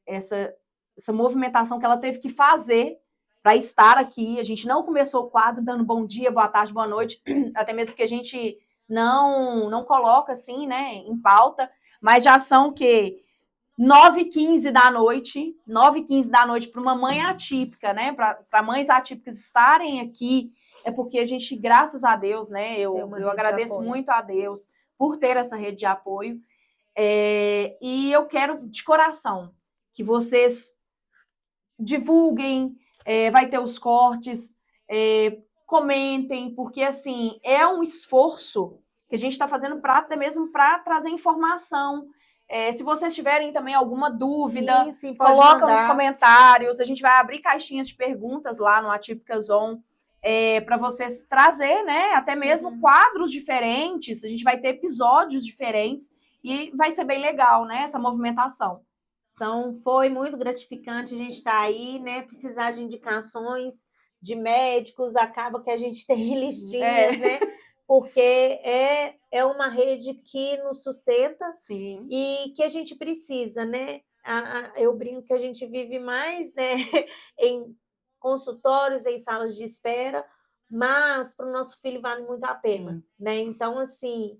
S1: essa movimentação que ela teve que fazer para estar aqui. A gente não começou o quadro dando bom dia, boa tarde, boa noite, até mesmo porque a gente não coloca assim, né, em pauta, mas já são o quê? 9h15 da noite, 9h15 da noite para uma mãe atípica, né, para mães atípicas estarem aqui, é porque a gente, graças a Deus, né, eu agradeço muito a Deus por ter essa rede de apoio, e eu quero, de coração, que vocês divulguem, vai ter os cortes, comentem, porque, assim, é um esforço que a gente está fazendo até mesmo para trazer informação. Se vocês tiverem também alguma dúvida,
S3: sim,
S1: coloca nos comentários. A gente vai abrir caixinhas de perguntas lá no Atípicas On para vocês trazer, né? Até mesmo quadros diferentes. A gente vai ter episódios diferentes e vai ser bem legal, né? Essa movimentação.
S3: Então, foi muito gratificante a gente estar aí, né? Precisar de indicações de médicos, acaba que a gente tem listinhas, né? Porque é uma rede que nos sustenta.
S1: Sim.
S3: E que a gente precisa, né? Eu brinco que a gente vive mais, né, em consultórios, em salas de espera, mas para o nosso filho vale muito a pena,
S1: Sim.
S3: né? Então, assim,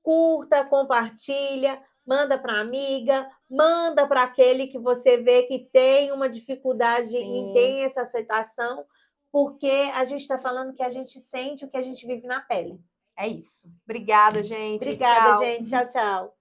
S3: curta, compartilha, manda para a amiga, manda para aquele que você vê que tem uma dificuldade em ter essa aceitação, porque a gente está falando que a gente sente o que a gente vive na pele.
S1: É isso. Obrigada, gente.
S3: Obrigada,
S1: Tchau.
S3: gente. Tchau, tchau.